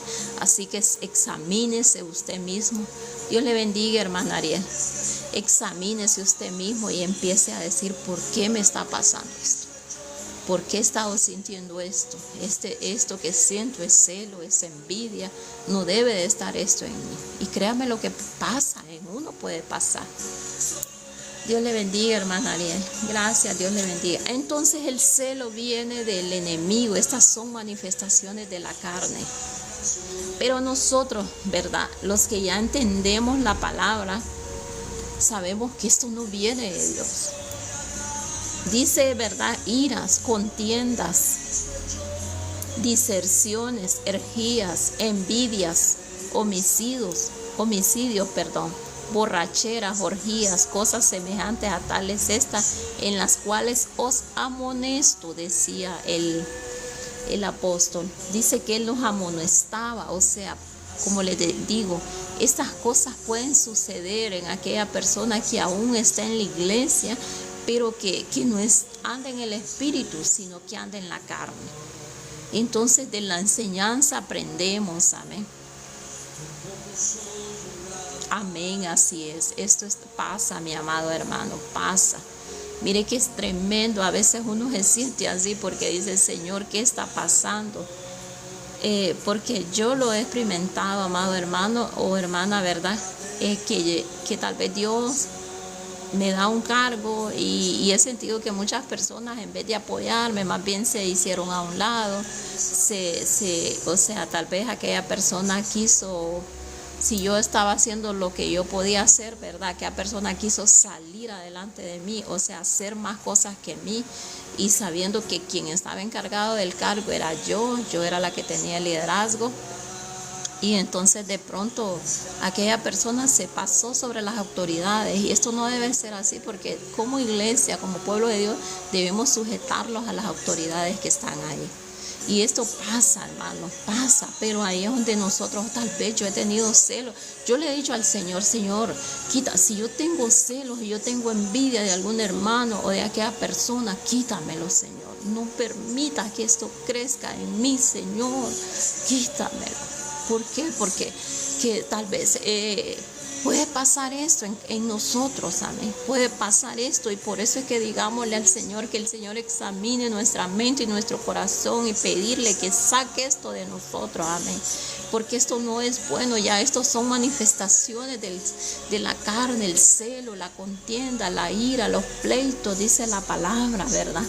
[SPEAKER 2] así que examínese usted mismo. Dios le bendiga, hermana Ariel. Examínese usted mismo y empiece a decir, ¿por qué me está pasando esto? ¿Por qué he estado sintiendo esto? Esto que siento es celo, es envidia. No debe de estar esto en mí. Y créame, lo que pasa en uno puede pasar. Dios le bendiga, hermana Ariel. Gracias, Dios le bendiga. Entonces el celo viene del enemigo. Estas son manifestaciones de la carne. Pero nosotros, ¿verdad? Los que ya entendemos la palabra, sabemos que esto no viene de Dios. Dice, ¿verdad? Iras, contiendas, diserciones, herejías, envidias, homicidios, borracheras, orgías, cosas semejantes a tales estas, en las cuales os amonesto, decía el apóstol. Dice que él nos amonestaba, o sea, como les digo, estas cosas pueden suceder en aquella persona que aún está en la iglesia, pero que no anda en el espíritu, sino que anda en la carne. Entonces de la enseñanza aprendemos, amén. Amén, así es. Esto pasa, mi amado hermano, pasa. Mire que es tremendo, a veces uno se siente así porque dice, Señor, ¿qué está pasando? Porque yo lo he experimentado, amado hermano o hermana, ¿verdad? Que tal vez Dios me da un cargo y he sentido que muchas personas, en vez de apoyarme, más bien se hicieron a un lado. O sea, tal vez aquella persona quiso, si yo estaba haciendo lo que yo podía hacer, ¿verdad? Aquella persona quiso salir adelante de mí, o sea, hacer más cosas que mí, y sabiendo que quien estaba encargado del cargo era yo era la que tenía el liderazgo. Y entonces de pronto aquella persona se pasó sobre las autoridades, y esto no debe ser así, porque como iglesia, como pueblo de Dios, debemos sujetarlos a las autoridades que están ahí. Y esto pasa, hermano, pasa, pero ahí es donde nosotros, tal vez yo he tenido celos. Yo le he dicho al Señor, Señor, quita, si yo tengo celos y yo tengo envidia de algún hermano o de aquella persona, quítamelo, Señor. No permita que esto crezca en mí, Señor, quítamelo. ¿Por qué? Porque que tal vez puede pasar esto en nosotros, amén. Puede pasar esto, y por eso es que digámosle al Señor, que el Señor examine nuestra mente y nuestro corazón, y pedirle que saque esto de nosotros, amén. Porque esto no es bueno, ya estos son manifestaciones de la carne, el celo, la contienda, la ira, los pleitos, dice la palabra, ¿verdad?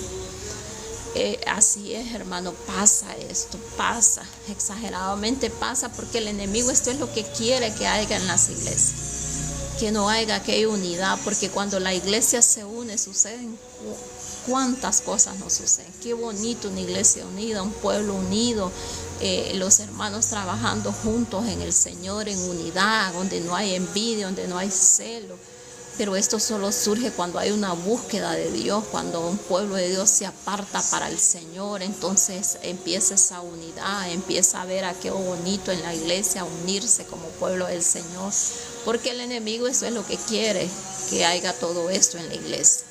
[SPEAKER 2] Así es, hermano, pasa esto, pasa, exageradamente pasa, porque el enemigo esto es lo que quiere que haya en las iglesias, que no haya aquella unidad, porque cuando la iglesia se une suceden cuántas cosas no suceden. Qué bonito una iglesia unida, un pueblo unido, los hermanos trabajando juntos en el Señor, en unidad, donde no hay envidia, donde no hay celo. Pero esto solo surge cuando hay una búsqueda de Dios, cuando un pueblo de Dios se aparta para el Señor. Entonces empieza esa unidad, empieza a ver aquello bonito en la iglesia, unirse como pueblo del Señor. Porque el enemigo eso es lo que quiere, que haya todo esto en la iglesia,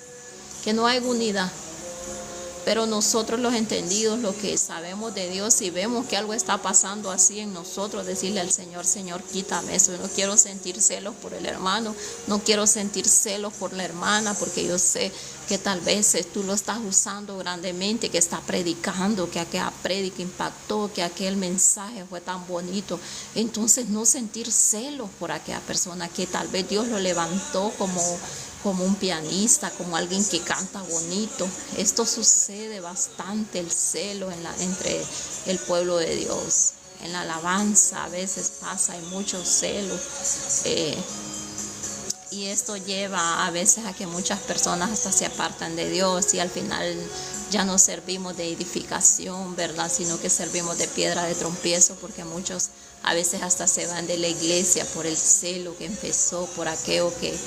[SPEAKER 2] que no haya unidad. Pero nosotros los entendidos, los que sabemos de Dios, si vemos que algo está pasando así en nosotros, decirle al Señor, Señor, quítame eso. Yo no quiero sentir celos por el hermano, no quiero sentir celos por la hermana, porque yo sé que tal vez tú lo estás usando grandemente, que está predicando, que aquella prédica impactó, que aquel mensaje fue tan bonito. Entonces no sentir celos por aquella persona que tal vez Dios lo levantó como un pianista, como alguien que canta bonito. Esto sucede bastante, el celo entre el pueblo de Dios. En la alabanza a veces pasa, hay mucho celo. Y esto lleva a veces a que muchas personas hasta se apartan de Dios y al final ya no servimos de edificación, ¿verdad? Sino que servimos de piedra de tropiezo, porque muchos a veces hasta se van de la iglesia por el celo que empezó, por aquello que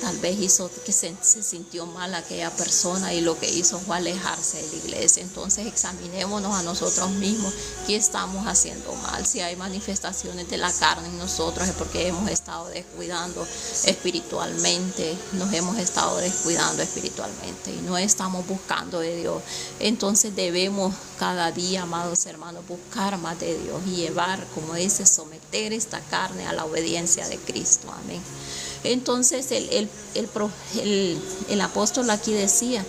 [SPEAKER 2] tal vez hizo que se sintió mal aquella persona y lo que hizo fue alejarse de la iglesia. Entonces examinémonos a nosotros mismos qué estamos haciendo mal. Si hay manifestaciones de la carne en nosotros es porque hemos estado descuidando espiritualmente, nos hemos estado descuidando espiritualmente y no estamos buscando de Dios. Entonces debemos cada día, amados hermanos, buscar más de Dios y llevar, como dice, someter esta carne a la obediencia de Cristo. Amén. Entonces el apóstol aquí decía,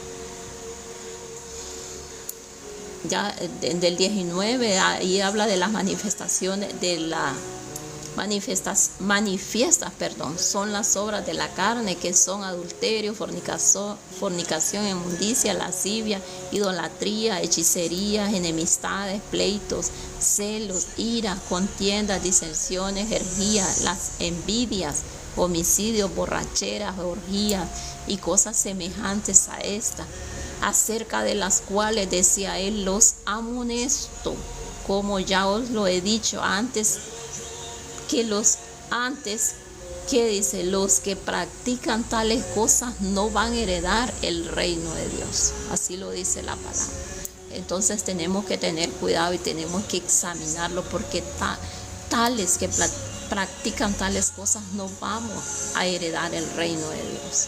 [SPEAKER 2] ya del 19, ahí habla de las manifestaciones, de la manifiestas, son las obras de la carne, que son adulterio, fornicación, inmundicia, lascivia, idolatría, hechicerías, enemistades, pleitos, celos, ira, contiendas, disensiones, herejías, las envidias, homicidios, borracheras, orgías y cosas semejantes a esta, acerca de las cuales decía él, los amonesto, como ya os lo he dicho antes, que dice, los que practican tales cosas no van a heredar el reino de Dios. Así lo dice la palabra. Entonces tenemos que tener cuidado y tenemos que examinarlo, porque tales que practican tales cosas no vamos a heredar el reino de Dios.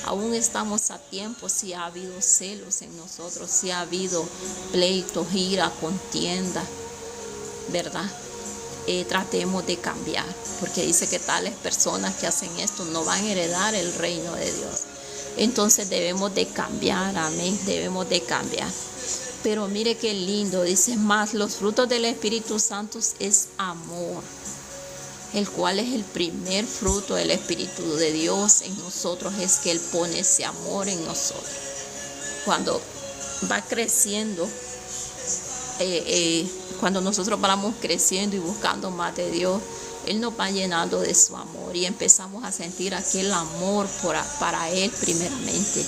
[SPEAKER 2] Aún estamos a tiempo. Si ha habido celos en nosotros, si ha habido pleitos, ira, contienda, ¿verdad? Tratemos de cambiar, porque dice que tales personas que hacen esto no van a heredar el reino de Dios. Entonces debemos de cambiar, amén, debemos de cambiar. Pero mire qué lindo, dice, más los frutos del Espíritu Santo es amor, el cual es el primer fruto del Espíritu de Dios en nosotros, es que Él pone ese amor en nosotros. Cuando va creciendo, cuando nosotros vamos creciendo y buscando más de Dios, Él nos va llenando de su amor y empezamos a sentir aquel amor para Él primeramente,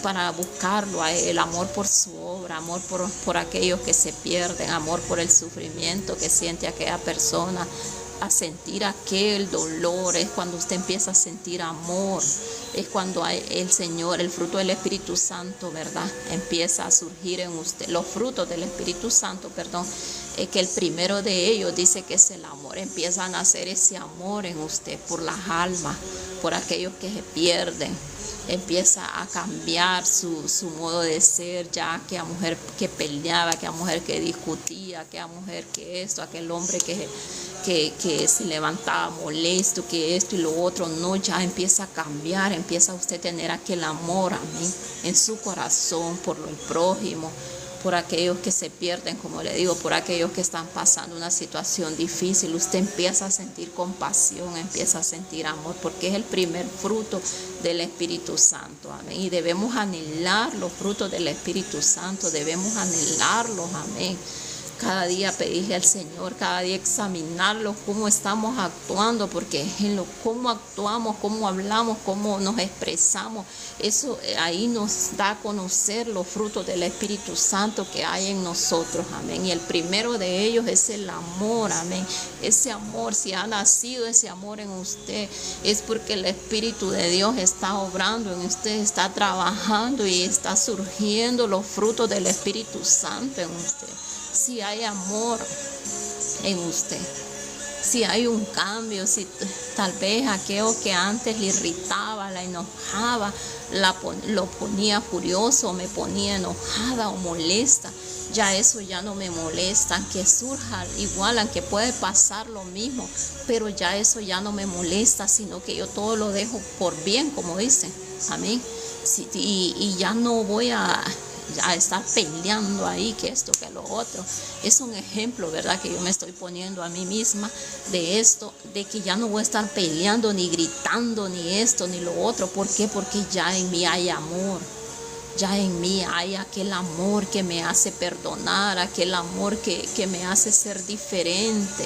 [SPEAKER 2] para buscarlo a Él, amor por su obra, amor por aquellos que se pierden, amor por el sufrimiento que siente aquella persona, a sentir aquel dolor. Es cuando usted empieza a sentir amor, es cuando el Señor, el fruto del Espíritu Santo, ¿verdad?, empieza a surgir en usted. Los frutos del Espíritu Santo, es que el primero de ellos dice que es el amor. Empieza a nacer ese amor en usted por las almas, por aquellos que se pierden. Empieza a cambiar su modo de ser, ya aquella mujer que peleaba, aquella mujer que discutía, aquella mujer que esto, aquel hombre que se levantaba molesto, que esto y lo otro, no, ya empieza a cambiar, empieza usted a tener aquel amor, amén, en su corazón por el prójimo, por aquellos que se pierden, como le digo, por aquellos que están pasando una situación difícil. Usted empieza a sentir compasión, empieza a sentir amor, porque es el primer fruto del Espíritu Santo, amén. Y debemos anhelar los frutos del Espíritu Santo, debemos anhelarlos, amén. Cada día pedirle al Señor, cada día examinarlo, cómo estamos actuando, porque en lo cómo actuamos, cómo hablamos, cómo nos expresamos, eso ahí nos da a conocer los frutos del Espíritu Santo que hay en nosotros, amén. Y el primero de ellos es el amor, amén. Ese amor, si ha nacido ese amor en usted, es porque el Espíritu de Dios está obrando en usted, está trabajando y está surgiendo los frutos del Espíritu Santo en usted. Si hay amor en usted, si hay un cambio, si tal vez aquello que antes le irritaba, la enojaba, lo ponía furioso, me ponía enojada o molesta, ya eso ya no me molesta, aunque surja igual, aunque puede pasar lo mismo, pero ya eso ya no me molesta, sino que yo todo lo dejo por bien, como dice, amén. Sí, y ya no voy a estar peleando ahí, que esto, que lo otro. Es un ejemplo, ¿verdad?, que yo me estoy poniendo a mí misma de esto, de que ya no voy a estar peleando, ni gritando, ni esto, ni lo otro. ¿Por qué? Porque ya en mí hay amor. Ya en mí hay aquel amor que me hace perdonar, aquel amor que me hace ser diferente,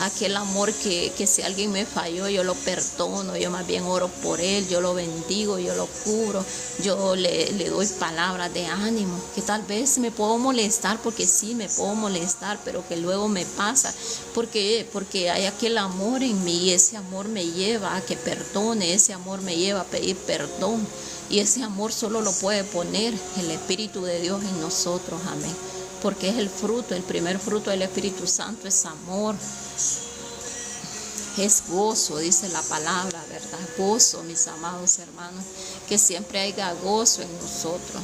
[SPEAKER 2] aquel amor que si alguien me falló, yo lo perdono, yo más bien oro por él, yo lo bendigo, yo lo cubro, yo le doy palabras de ánimo, que tal vez me puedo molestar, porque sí me puedo molestar, pero que luego me pasa, porque hay aquel amor en mí, y ese amor me lleva a que perdone, ese amor me lleva a pedir perdón. Y ese amor solo lo puede poner el Espíritu de Dios en nosotros, amén. Porque es el fruto, el primer fruto del Espíritu Santo es amor. Es gozo, dice la palabra, ¿verdad? Gozo, mis amados hermanos, que siempre haya gozo en nosotros.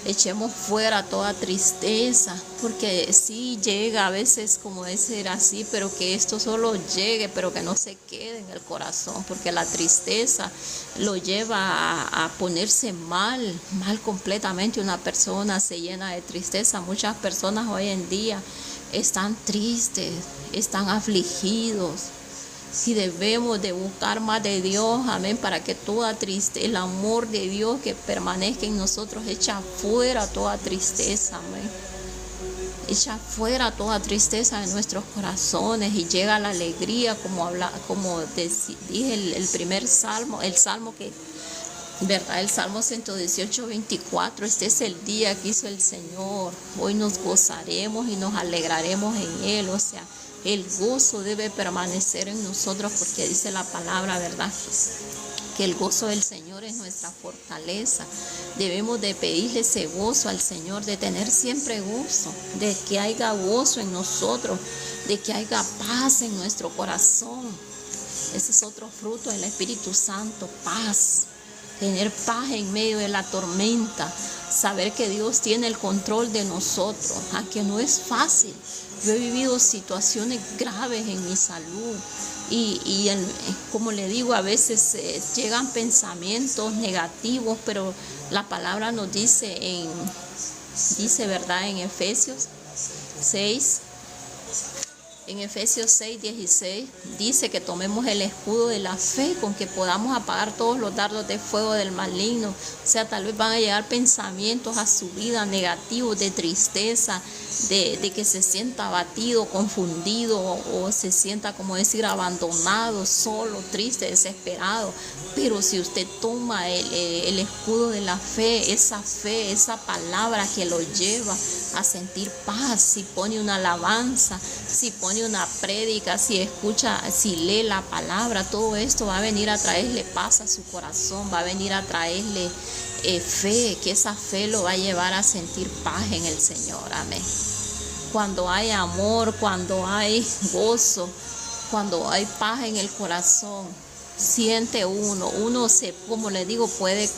[SPEAKER 2] Echemos fuera toda tristeza, porque sí llega a veces, como decir así, pero que esto solo llegue, pero que no se quede en el corazón, porque la tristeza lo lleva a ponerse mal completamente. Una persona se llena de tristeza. Muchas personas hoy en día están tristes, están afligidos. Si debemos de buscar más de Dios, amén, para que toda tristeza, el amor de Dios que permanezca en nosotros, echa fuera toda tristeza, amén. Echa fuera toda tristeza de nuestros corazones y llega la alegría, como dije el primer salmo, el salmo que, ¿verdad? El Salmo 118, 24, este es el día que hizo el Señor, hoy nos gozaremos y nos alegraremos en Él. O sea, el gozo debe permanecer en nosotros, porque dice la palabra, ¿verdad?, que el gozo del Señor es nuestra fortaleza. Debemos de pedirle ese gozo al Señor, de tener siempre gozo, de que haya gozo en nosotros, de que haya paz en nuestro corazón. Ese es otro fruto del Espíritu Santo, paz. Tener paz en medio de la tormenta, saber que Dios tiene el control de nosotros, aunque no es fácil. Yo he vivido situaciones graves en mi salud y como le digo, a veces llegan pensamientos negativos, pero la palabra nos dice, ¿verdad?, en Efesios 6, 16, dice que tomemos el escudo de la fe con que podamos apagar todos los dardos de fuego del maligno. O sea, tal vez van a llegar pensamientos a su vida negativos, de tristeza, de que se sienta abatido, confundido, o se sienta, como decir, abandonado, solo, triste, desesperado. Pero si usted toma el escudo de la fe, esa palabra que lo lleva a sentir paz, si pone una alabanza, si pone una prédica, si escucha, si lee la palabra, todo esto va a venir a traerle paz a su corazón, va a venir a traerle fe, que esa fe lo va a llevar a sentir paz en el Señor, amén. Cuando hay amor, cuando hay gozo, cuando hay paz en el corazón, siente uno se, como le digo, puede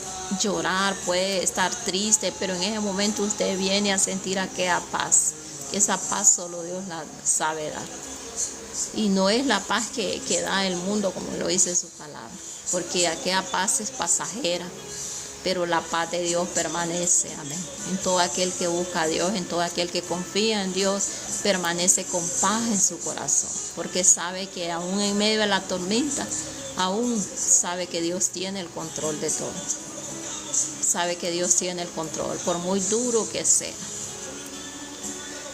[SPEAKER 2] llorar, puede estar triste, pero en ese momento usted viene a sentir aquella paz. Esa paz solo Dios la sabe dar. Y no es la paz que da el mundo, como lo dice su palabra, porque aquella paz es pasajera, pero la paz de Dios permanece, amén. En todo aquel que busca a Dios, en todo aquel que confía en Dios, permanece con paz en su corazón, porque sabe que aún en medio de la tormenta, aún sabe que Dios tiene el control de todo. Sabe que Dios tiene el control, por muy duro que sea.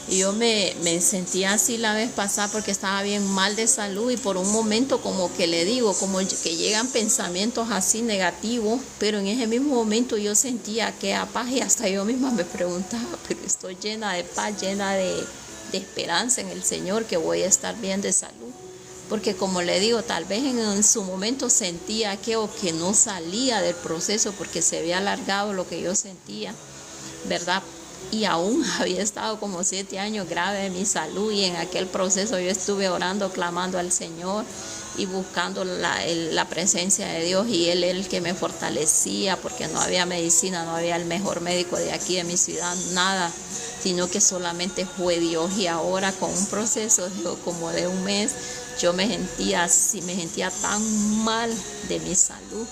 [SPEAKER 2] Y yo me sentía así la vez pasada, porque estaba bien mal de salud, y por un momento, como que le digo, como que llegan pensamientos así negativos, pero en ese mismo momento yo sentía aquella paz, y hasta yo misma me preguntaba, pero estoy llena de paz, llena de esperanza en el Señor, que voy a estar bien de salud. Porque como le digo, tal vez en su momento sentía que no salía del proceso, porque se había alargado lo que yo sentía, ¿verdad? y aún había estado como 7 años grave de mi salud, y en aquel proceso yo estuve orando, clamando al Señor y buscando la presencia de Dios, y Él era el que me fortalecía, porque no había medicina, no había el mejor médico de aquí de mi ciudad, nada, sino que solamente fue Dios. Y ahora, con un proceso como de un mes, yo me sentía tan mal de mi salud.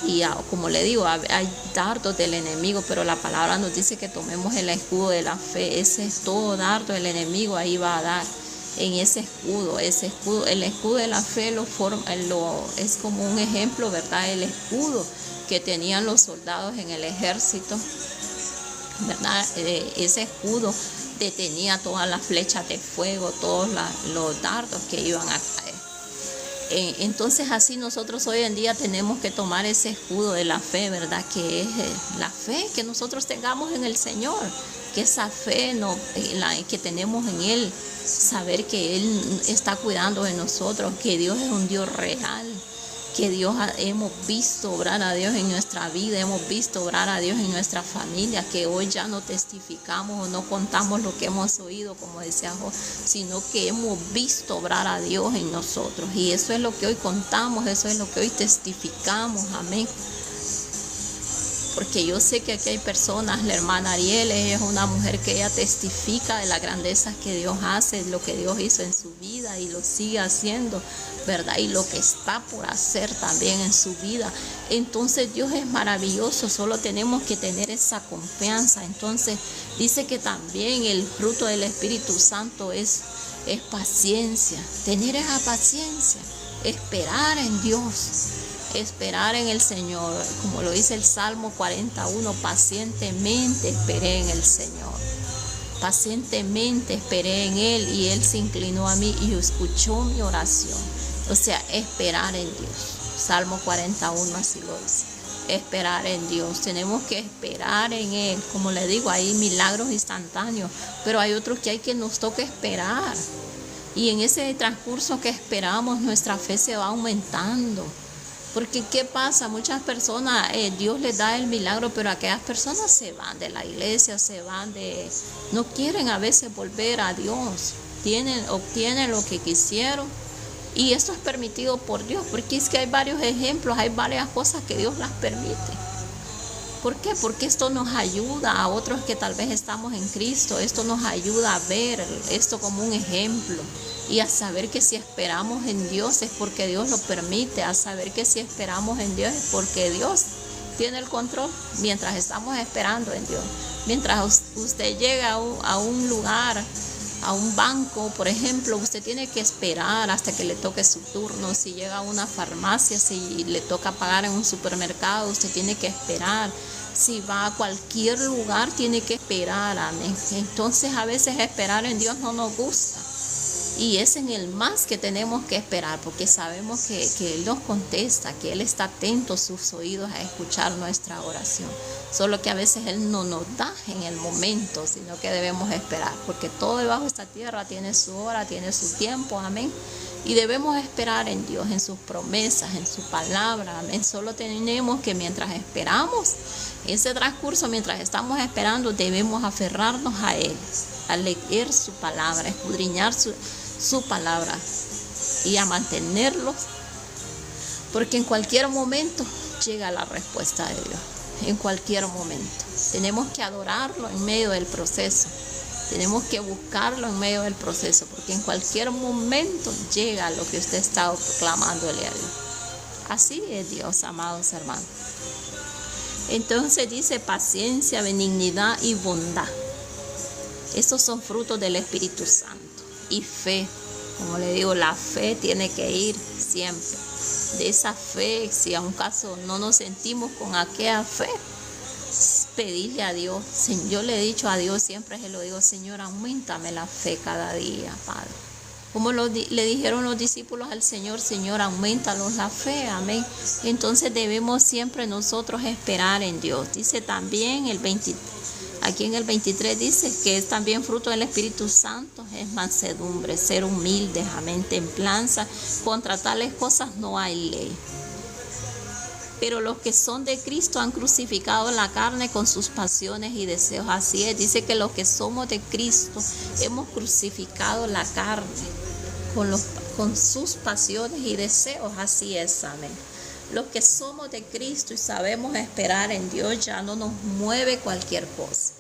[SPEAKER 2] Y como le digo, hay dardos del enemigo, pero la palabra nos dice que tomemos el escudo de la fe. Ese es todo dardo del enemigo, ahí va a dar. En ese escudo, el escudo de la fe es como un ejemplo, ¿verdad? El escudo que tenían los soldados en el ejército, ¿verdad? Ese escudo detenía todas las flechas de fuego, todos los dardos que iban a caer. Entonces así nosotros hoy en día tenemos que tomar ese escudo de la fe, ¿verdad? Que es la fe que nosotros tengamos en el Señor, que esa fe que tenemos en Él, saber que Él está cuidando de nosotros, que Dios es un Dios real, que hemos visto obrar a Dios en nuestra vida, hemos visto obrar a Dios en nuestra familia, que hoy ya no testificamos o no contamos lo que hemos oído, como decía Job, sino que hemos visto obrar a Dios en nosotros, y eso es lo que hoy contamos, eso es lo que hoy testificamos, amén. Porque yo sé que aquí hay personas, la hermana Ariel, ella es una mujer que ella testifica de las grandezas que Dios hace, lo que Dios hizo en su vida y lo sigue haciendo, ¿verdad? Y lo que está por hacer también en su vida. Entonces Dios es maravilloso, solo tenemos que tener esa confianza. Entonces dice que también el fruto del Espíritu Santo es paciencia, tener esa paciencia, esperar en Dios. Esperar en el Señor, como lo dice el Salmo 41, pacientemente esperé en el Señor. Pacientemente esperé en Él, y Él se inclinó a mí y escuchó mi oración. O sea, esperar en Dios. Salmo 41 así lo dice. Esperar en Dios. Tenemos que esperar en Él. Como le digo, hay milagros instantáneos, pero hay otros que nos toca esperar. Y en ese transcurso que esperamos, nuestra fe se va aumentando. Porque ¿qué pasa? Muchas personas, Dios les da el milagro, pero aquellas personas se van de la iglesia, no quieren a veces volver a Dios, obtienen lo que quisieron, y esto es permitido por Dios, porque es que hay varios ejemplos, hay varias cosas que Dios las permite. ¿Por qué? Porque esto nos ayuda a otros que tal vez estamos en Cristo, esto nos ayuda a ver esto como un ejemplo. Y a saber que si esperamos en Dios es porque Dios lo permite, a saber que si esperamos en Dios es porque Dios tiene el control mientras estamos esperando en Dios. Mientras usted llega a un lugar, a un banco, por ejemplo, usted tiene que esperar hasta que le toque su turno. Si llega a una farmacia, si le toca pagar en un supermercado, usted tiene que esperar. Si va a cualquier lugar, tiene que esperar, amén. Entonces a veces esperar en Dios no nos gusta. Y es en el más que tenemos que esperar, porque sabemos que Él nos contesta, que Él está atento a sus oídos a escuchar nuestra oración. Solo que a veces Él no nos da en el momento, sino que debemos esperar, porque todo debajo de esta tierra tiene su hora, tiene su tiempo, amén. Y debemos esperar en Dios, en sus promesas, en su palabra, amén. Solo tenemos que mientras esperamos, ese transcurso, mientras estamos esperando, debemos aferrarnos a Él, a leer su palabra, a escudriñar su palabra y a mantenerlos, porque en cualquier momento llega la respuesta de Dios. En cualquier momento tenemos que adorarlo en medio del proceso, tenemos que buscarlo en medio del proceso, porque en cualquier momento llega lo que usted está clamándole a Dios. Así es Dios, amados hermanos. Entonces dice paciencia, benignidad y bondad. Estos son frutos del Espíritu Santo. Y fe, como le digo, la fe tiene que ir siempre. De esa fe, si a un caso no nos sentimos con aquella fe, pedirle a Dios. Yo le he dicho a Dios, siempre se lo digo, Señor, auméntame la fe cada día, Padre. Como le dijeron los discípulos al Señor, Señor, aumentanos la fe, amén. Entonces debemos siempre nosotros esperar en Dios. Dice también aquí en el 23 dice que es también fruto del Espíritu Santo, es mansedumbre, ser humildes, amén, templanza. Contra tales cosas no hay ley. pero los que son de Cristo han crucificado la carne con sus pasiones y deseos. Así es, dice que los que somos de Cristo hemos crucificado la carne con sus pasiones y deseos. Así es, amén. Los que somos de Cristo y sabemos esperar en Dios, ya no nos mueve cualquier cosa.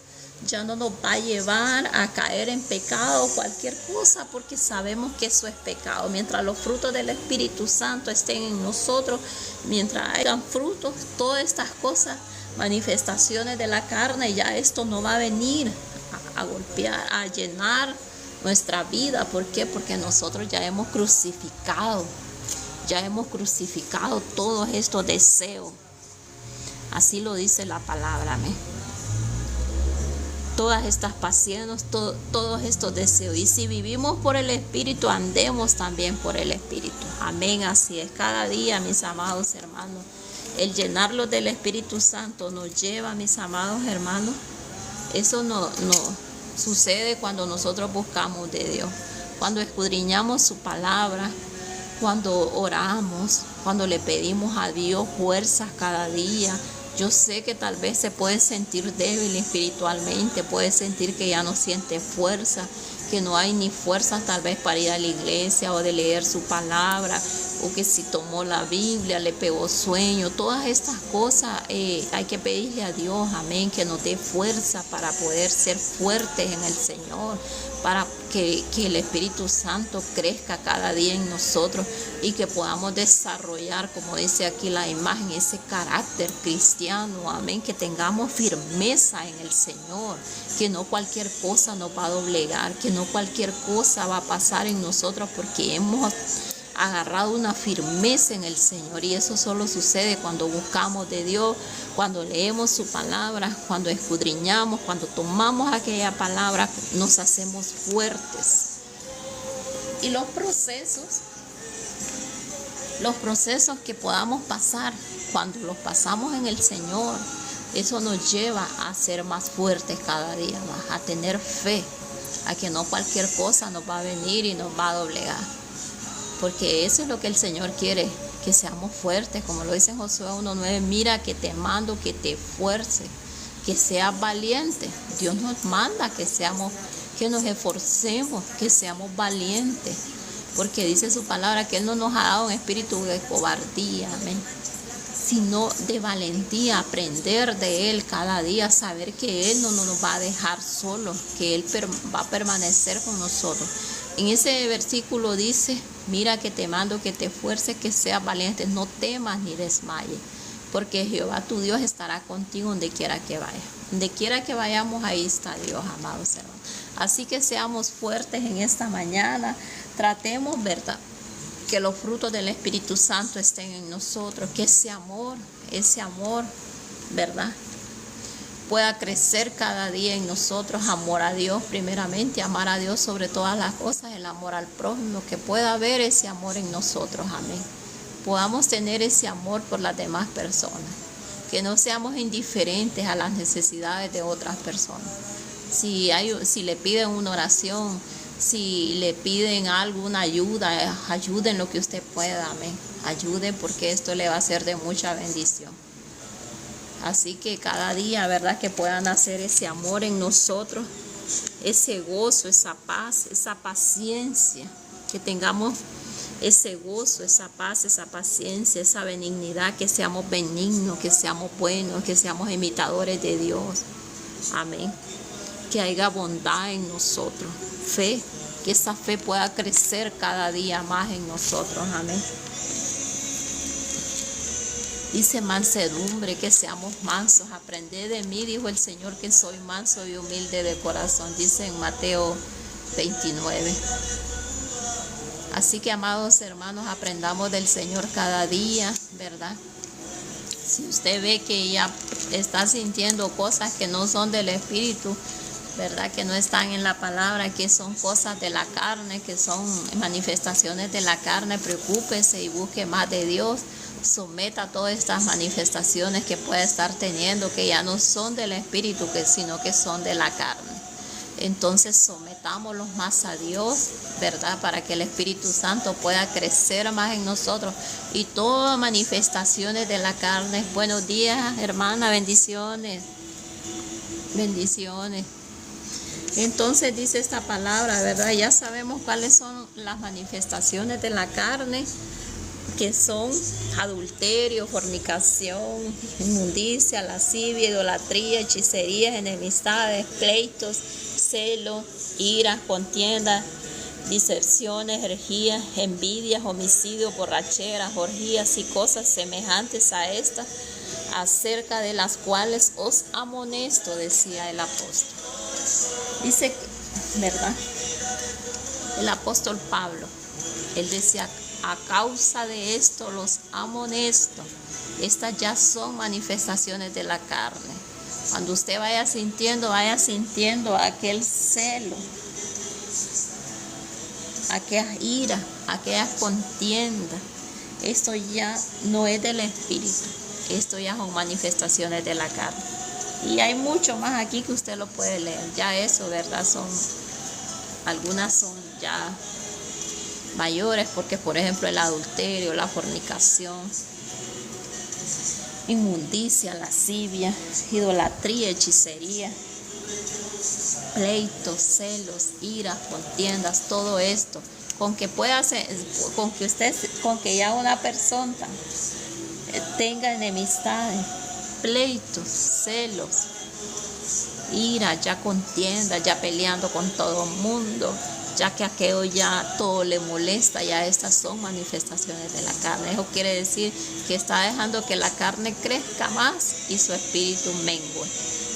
[SPEAKER 2] Ya no nos va a llevar a caer en pecado o cualquier cosa, porque sabemos que eso es pecado. Mientras los frutos del Espíritu Santo estén en nosotros, mientras hayan frutos, todas estas cosas, manifestaciones de la carne, ya esto no va a venir a golpear, a llenar nuestra vida. ¿Por qué? Porque nosotros ya hemos crucificado todos estos deseos. Así lo dice la palabra, amén. Todas estas pasiones, todos estos deseos. Y si vivimos por el Espíritu, andemos también por el Espíritu. Amén, así es. Cada día, mis amados hermanos, el llenarlos del Espíritu Santo nos lleva, mis amados hermanos. Eso no sucede cuando nosotros buscamos de Dios, cuando escudriñamos su palabra, cuando oramos, cuando le pedimos a Dios fuerzas cada día. Yo sé que tal vez se puede sentir débil espiritualmente, puede sentir que ya no siente fuerza, que no hay ni fuerzas tal vez para ir a la iglesia o de leer su palabra, o que si tomó la Biblia le pegó sueño. Todas estas cosas hay que pedirle a Dios, amén, que nos dé fuerza para poder ser fuertes en el Señor, para que el Espíritu Santo crezca cada día en nosotros y que podamos desarrollar, como dice aquí la imagen, ese carácter cristiano, amén, que tengamos firmeza en el Señor, que no cualquier cosa nos va a doblegar, que no cualquier cosa va a pasar en nosotros, porque hemos agarrado una firmeza en el Señor. Y eso solo sucede cuando buscamos de Dios, cuando leemos su palabra, cuando escudriñamos, cuando tomamos aquella palabra, nos hacemos fuertes. Y los procesos que podamos pasar, cuando los pasamos en el Señor, eso nos lleva a ser más fuertes cada día más, a tener fe, a que no cualquier cosa nos va a venir y nos va a doblegar. Porque eso es lo que el Señor quiere, que seamos fuertes, como lo dice en Josué 1:9, mira que te mando que te esfuerces, que seas valiente. Dios nos manda que nos esforcemos, que seamos valientes, porque dice su palabra que Él no nos ha dado un espíritu de cobardía, amén, sino de valentía, aprender de Él cada día, saber que Él no nos va a dejar solos, que Él va a permanecer con nosotros. En ese versículo dice, mira que te mando que te esfuerces, que seas valiente, no temas ni desmayes, porque Jehová tu Dios estará contigo donde quiera que vayas. Donde quiera que vayamos, ahí está Dios, amados hermanos. Así que seamos fuertes en esta mañana, tratemos, ¿verdad?, que los frutos del Espíritu Santo estén en nosotros, que ese amor, ¿verdad?, pueda crecer cada día en nosotros. Amor a Dios primeramente, amar a Dios sobre todas las cosas, el amor al prójimo, que pueda haber ese amor en nosotros, amén. Podamos tener ese amor por las demás personas, que no seamos indiferentes a las necesidades de otras personas. Si le piden una oración, si le piden algo, una ayuda, ayuden lo que usted pueda, amén. Ayuden, porque esto le va a ser de mucha bendición. Así que cada día, ¿verdad?, que puedan hacer ese amor en nosotros, ese gozo, esa paz, esa paciencia, que tengamos ese gozo, esa paz, esa paciencia, esa benignidad, que seamos benignos, que seamos buenos, que seamos imitadores de Dios. Amén. Que haya bondad en nosotros, fe, que esa fe pueda crecer cada día más en nosotros. Amén. Dice mansedumbre, que seamos mansos. Aprended de mí, dijo el Señor, que soy manso y humilde de corazón. Dice en Mateo 29. Así que, amados hermanos, aprendamos del Señor cada día, ¿verdad? Si usted ve que ya está sintiendo cosas que no son del Espíritu, ¿verdad?, que no están en la palabra, que son cosas de la carne, que son manifestaciones de la carne, preocúpese y busque más de Dios. Someta todas estas manifestaciones que puede estar teniendo, que ya no son del Espíritu, sino que son de la carne. Entonces sometámoslos más a Dios, ¿verdad? Para que el Espíritu Santo pueda crecer más en nosotros. Y todas manifestaciones de la carne. Buenos días, hermana, bendiciones. Bendiciones. Entonces dice esta palabra, ¿verdad? Ya sabemos cuáles son las manifestaciones de la carne, que son adulterio, fornicación, inmundicia, lascivia, idolatría, hechicerías, enemistades, pleitos, celos, iras, contiendas, disensiones, herejías, envidias, homicidios, borracheras, orgías y cosas semejantes a estas, acerca de las cuales os amonesto, decía el apóstol. Dice, ¿verdad? El apóstol Pablo, él decía, a causa de esto los amonesto. Estas ya son manifestaciones de la carne. Cuando usted vaya sintiendo aquel celo, aquella ira, aquella contienda. Esto ya no es del Espíritu. Esto ya son manifestaciones de la carne. Y hay mucho más aquí que usted lo puede leer. Ya eso, ¿verdad? Algunas son ya mayores, porque por ejemplo el adulterio, la fornicación, inmundicia, lascivia, idolatría, hechicería, pleitos, celos, iras, contiendas, todo esto, con que ya una persona tenga enemistades, pleitos, celos, ira, ya contienda, ya peleando con todo el mundo, ya que aquello ya todo le molesta, ya estas son manifestaciones de la carne. Eso quiere decir que está dejando que la carne crezca más y su espíritu mengue.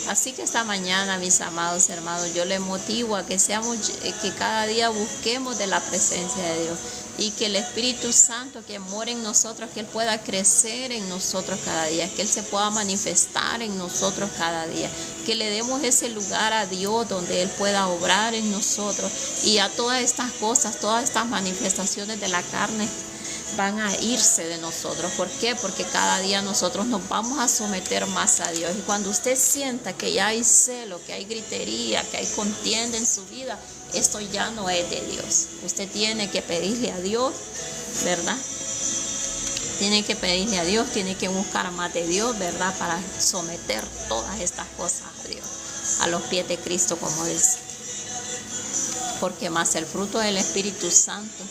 [SPEAKER 2] Así que esta mañana, mis amados hermanos, yo les motivo a que que cada día busquemos de la presencia de Dios y que el Espíritu Santo que mora en nosotros, que Él pueda crecer en nosotros cada día, que Él se pueda manifestar en nosotros cada día, que le demos ese lugar a Dios donde Él pueda obrar en nosotros, y a todas estas cosas, todas estas manifestaciones de la carne van a irse de nosotros. ¿Por qué? Porque cada día nosotros nos vamos a someter más a Dios. Y cuando usted sienta que ya hay celo, que hay gritería, que hay contienda en su vida, esto ya no es de Dios. Usted tiene que pedirle a Dios, ¿verdad? Tiene que pedirle a Dios, tiene que buscar más de Dios, ¿verdad? Para someter todas estas cosas a Dios, a los pies de Cristo, como dice. Porque más el fruto del Espíritu Santo.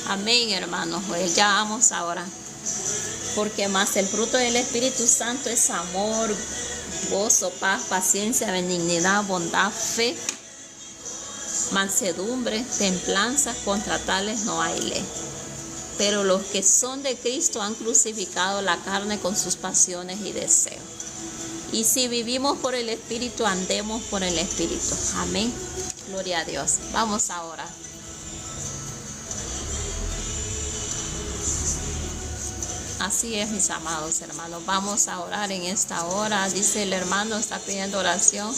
[SPEAKER 2] Amén, hermanos. Pues ya vamos ahora. Porque más el fruto del Espíritu Santo es amor, gozo, paz, paciencia, benignidad, bondad, fe, mansedumbre, templanza. Contra tales no hay ley. Pero los que son de Cristo han crucificado la carne con sus pasiones y deseos. Y si vivimos por el Espíritu, andemos por el Espíritu. Amén. Gloria a Dios. Vamos ahora. Así es, mis amados hermanos. Vamos a orar en esta hora. Dice el hermano, está pidiendo oración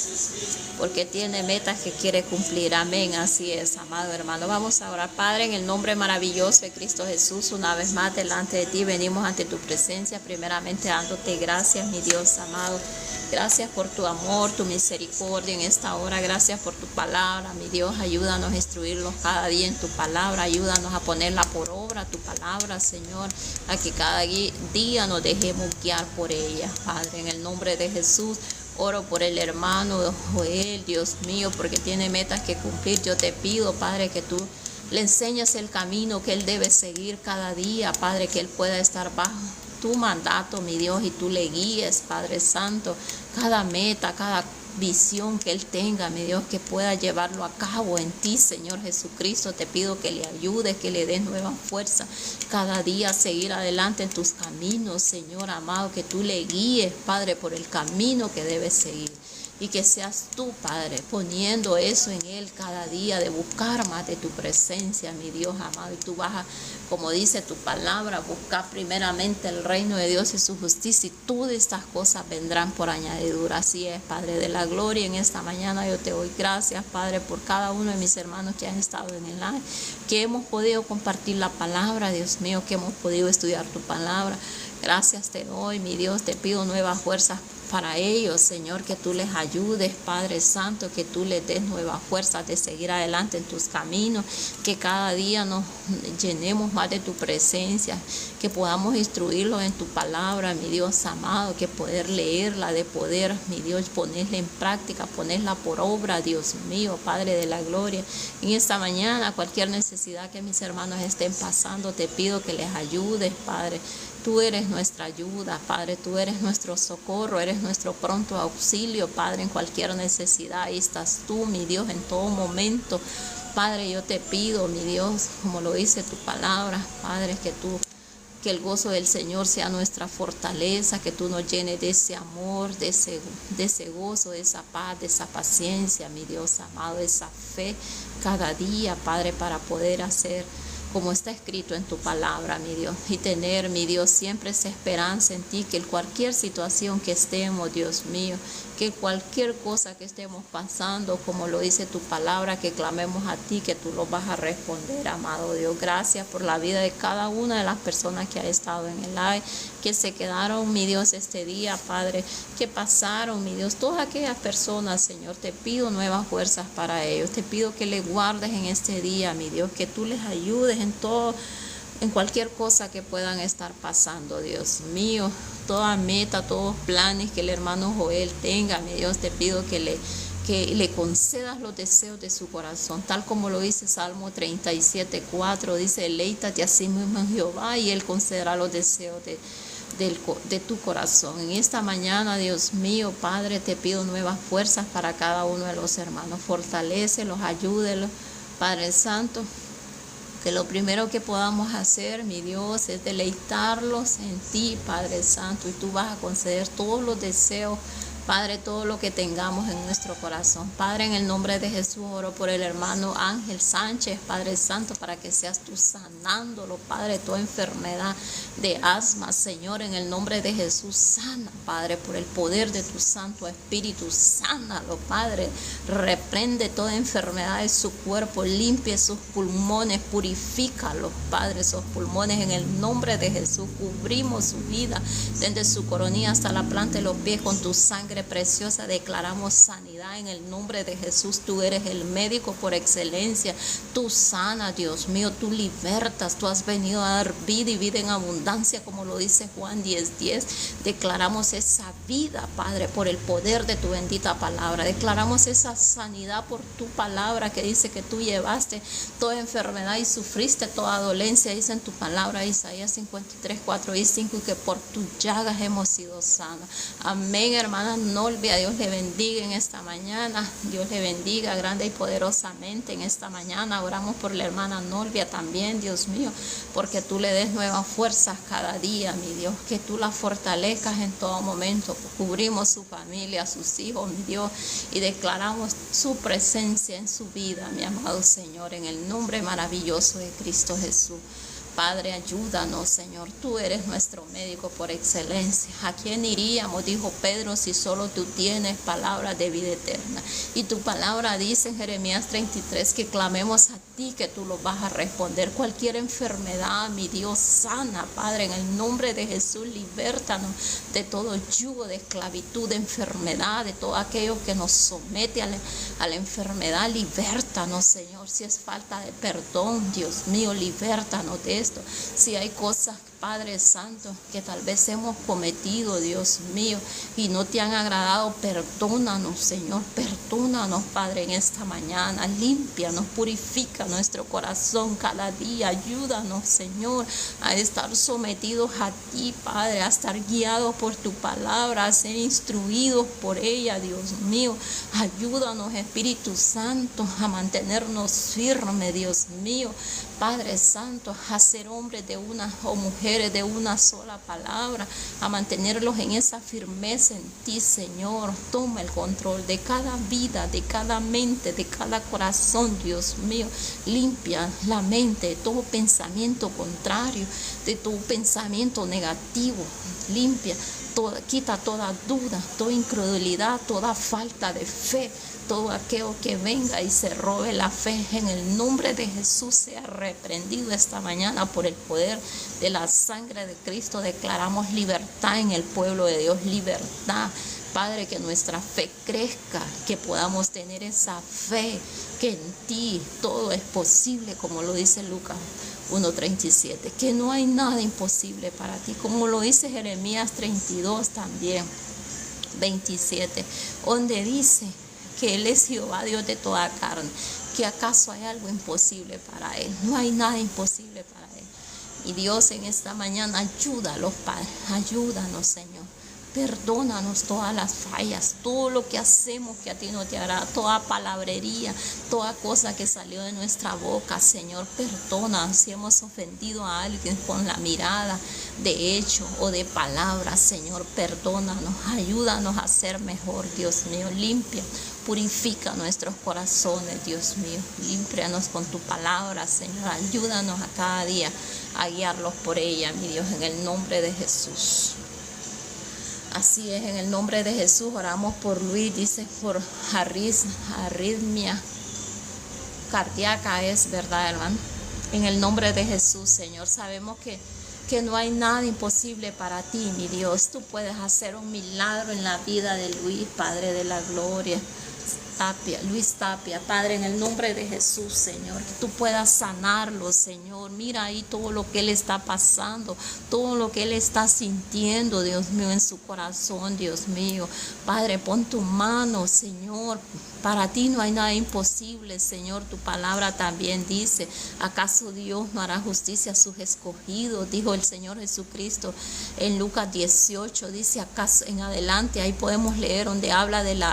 [SPEAKER 2] porque tiene metas que quiere cumplir. Amén. Así es, amado hermano. Vamos a orar. Padre, en el nombre maravilloso de Cristo Jesús, una vez más delante de ti venimos ante tu presencia, primeramente dándote gracias, mi Dios amado. Gracias por tu amor, tu misericordia en esta hora. Gracias por tu palabra, mi Dios. Ayúdanos a instruirlos cada día en tu palabra. Ayúdanos a ponerla por obra, tu palabra, Señor. A que cada día nos dejemos guiar por ella, Padre. En el nombre de Jesús, oro por el hermano Joel, Dios mío, porque tiene metas que cumplir. Yo te pido, Padre, que tú le enseñes el camino que él debe seguir cada día, Padre, que él pueda estar bajo tu mandato, mi Dios, y tú le guíes, Padre Santo, cada meta, cada visión que él tenga, mi Dios, que pueda llevarlo a cabo en ti, Señor Jesucristo. Te pido que le ayudes, que le des nueva fuerza cada día a seguir adelante en tus caminos, Señor amado, que tú le guíes, Padre, por el camino que debe seguir. Y que seas tú, Padre, poniendo eso en él cada día, de buscar más de tu presencia, mi Dios amado. Y tú vas a, como dice tu palabra, buscar primeramente el reino de Dios y su justicia, y todas estas cosas vendrán por añadidura. Así es, Padre de la gloria. En esta mañana yo te doy gracias, Padre, por cada uno de mis hermanos que han estado en el live, que hemos podido compartir la palabra, Dios mío, que hemos podido estudiar tu palabra. Gracias te doy, mi Dios. Te pido nuevas fuerzas para ellos, Señor, que tú les ayudes, Padre Santo, que tú les des nuevas fuerzas de seguir adelante en tus caminos, que cada día nos llenemos más de tu presencia, que podamos instruirlos en tu palabra, mi Dios amado, que poder leerla, de poder, mi Dios, ponerla en práctica, ponerla por obra, Dios mío, Padre de la gloria. En esta mañana, cualquier necesidad que mis hermanos estén pasando, te pido que les ayudes, Padre. Tú eres nuestra ayuda, Padre, tú eres nuestro socorro, eres nuestro pronto auxilio, Padre, en cualquier necesidad. Ahí estás tú, mi Dios, en todo momento. Padre, yo te pido, mi Dios, como lo dice tu palabra, Padre, que el gozo del Señor sea nuestra fortaleza, que tú nos llenes de ese amor, de ese gozo, de esa paz, de esa paciencia, mi Dios amado, de esa fe cada día, Padre, para poder hacer como está escrito en tu palabra, mi Dios, y tener, mi Dios, siempre esa esperanza en ti, que en cualquier situación que estemos, Dios mío, que cualquier cosa que estemos pasando, como lo dice tu palabra, que clamemos a ti, que tú lo vas a responder, amado Dios. Gracias por la vida de cada una de las personas que ha estado en el live, que se quedaron, mi Dios, este día, Padre, que pasaron, mi Dios, todas aquellas personas, Señor, te pido nuevas fuerzas para ellos, te pido que les guardes en este día, mi Dios, que tú les ayudes en todo, en cualquier cosa que puedan estar pasando, Dios mío, toda meta, todos planes que el hermano Joel tenga, mi Dios, te pido que le concedas los deseos de su corazón, tal como lo dice Salmo 37:4, dice, deleítate a sí mismo en Jehová y Él concederá los deseos de tu corazón. En esta mañana, Dios mío, Padre, te pido nuevas fuerzas para cada uno de los hermanos, fortalécelos, ayúdelos, Padre Santo, que lo primero que podamos hacer, mi Dios, es deleitarlos en ti, Padre Santo, y tú vas a conceder todos los deseos, Padre, todo lo que tengamos en nuestro corazón. Padre, en el nombre de Jesús, oro por el hermano Ángel Sánchez, Padre Santo, para que seas tú sanándolo, Padre, toda enfermedad de asma, Señor, en el nombre de Jesús, sana, Padre, por el poder de tu Santo Espíritu, sánalo, Padre, reprende toda enfermedad de su cuerpo, limpie sus pulmones, purifícalos, Padre, esos pulmones, en el nombre de Jesús, cubrimos su vida, desde su coronilla hasta la planta de los pies, con tu sangre preciosa, declaramos sanidad en el nombre de Jesús. Tú eres el médico por excelencia, tú sanas, Dios mío, tú libertas, tú has venido a dar vida y vida en abundancia, como lo dice Juan 10:10. Declaramos esa vida, Padre, por el poder de tu bendita palabra. Declaramos esa sanidad por tu palabra, que dice que tú llevaste toda enfermedad y sufriste toda dolencia, dice en tu palabra, Isaías 53:4 y 5, y que por tus llagas hemos sido sanos. Amén, hermana Nolvia, Dios le bendiga en esta mañana, Dios le bendiga grande y poderosamente en esta mañana. Oramos por la hermana Nolvia también, Dios mío, porque tú le des nuevas fuerzas cada día, mi Dios, que tú la fortalezcas en todo momento. Cubrimos su familia, sus hijos, mi Dios, y declaramos su presencia en su vida, mi amado Señor, en el nombre maravilloso de Cristo Jesús. Padre, ayúdanos, Señor, tú eres nuestro médico por excelencia. ¿A quién iríamos? Dijo Pedro, si solo tú tienes palabras de vida eterna. Y tu palabra dice en Jeremías 33 que clamemos a ti, que tú lo vas a responder. Cualquier enfermedad, mi Dios, sana, Padre, en el nombre de Jesús, libértanos de todo yugo de esclavitud, de enfermedad, de todo aquello que nos somete a la enfermedad. Libértanos, Señor, si es falta de perdón, Dios mío, libértanos de esto. Si hay cosas, Padre Santo, que tal vez hemos cometido, Dios mío, y no te han agradado, perdónanos, Señor, perdónanos, Padre, en esta mañana. Límpianos, purifica nuestro corazón cada día. Ayúdanos, Señor, a estar sometidos a ti, Padre, a estar guiados por tu palabra, a ser instruidos por ella, Dios mío. Ayúdanos, Espíritu Santo, a mantenernos firmes, Dios mío, Padre Santo, a ser hombres de una o mujeres de una sola palabra, a mantenerlos en esa firmeza en ti, Señor. Toma el control de cada vida, de cada mente, de cada corazón, Dios mío. Limpia la mente de todo pensamiento contrario, de todo pensamiento negativo. Limpia, quita toda duda, toda incredulidad, toda falta de fe. Todo aquello que venga y se robe la fe, en el nombre de Jesús, sea reprendido esta mañana por el poder de la sangre de Cristo. Declaramos libertad en el pueblo de Dios, libertad, Padre, que nuestra fe crezca, que podamos tener esa fe, que en ti todo es posible, como lo dice Lucas 1:37, que no hay nada imposible para ti, como lo dice Jeremías 32 también, 27, donde dice que Él es Jehová, Dios de toda carne, que acaso hay algo imposible para Él. No hay nada imposible para Él. Y Dios, en esta mañana, ayúdalos, Padre, ayúdanos, Señor. Perdónanos todas las fallas, todo lo que hacemos que a ti no te agrada, toda palabrería, toda cosa que salió de nuestra boca, Señor, perdónanos si hemos ofendido a alguien con la mirada, de hecho o de palabras, Señor, perdónanos, ayúdanos a ser mejor, Dios mío, limpia, purifica nuestros corazones, Dios mío, límpianos con tu palabra, Señor, ayúdanos a cada día a guiarlos por ella, mi Dios, en el nombre de Jesús. Así es, en el nombre de Jesús oramos por Luis, dice por arritmia cardíaca, es verdad, hermano. En el nombre de Jesús, Señor, sabemos que no hay nada imposible para ti, mi Dios. Tú puedes hacer un milagro en la vida de Luis, Padre de la gloria. Luis Tapia, Padre, en el nombre de Jesús, Señor, que tú puedas sanarlo, Señor. Mira ahí todo lo que él está pasando, todo lo que él está sintiendo, Dios mío, en su corazón, Dios mío. Padre, pon tu mano, Señor. Para ti no hay nada imposible, Señor. Tu palabra también dice, ¿acaso Dios no hará justicia a sus escogidos? Dijo el Señor Jesucristo en Lucas 18, dice, acaso en adelante, ahí podemos leer donde habla del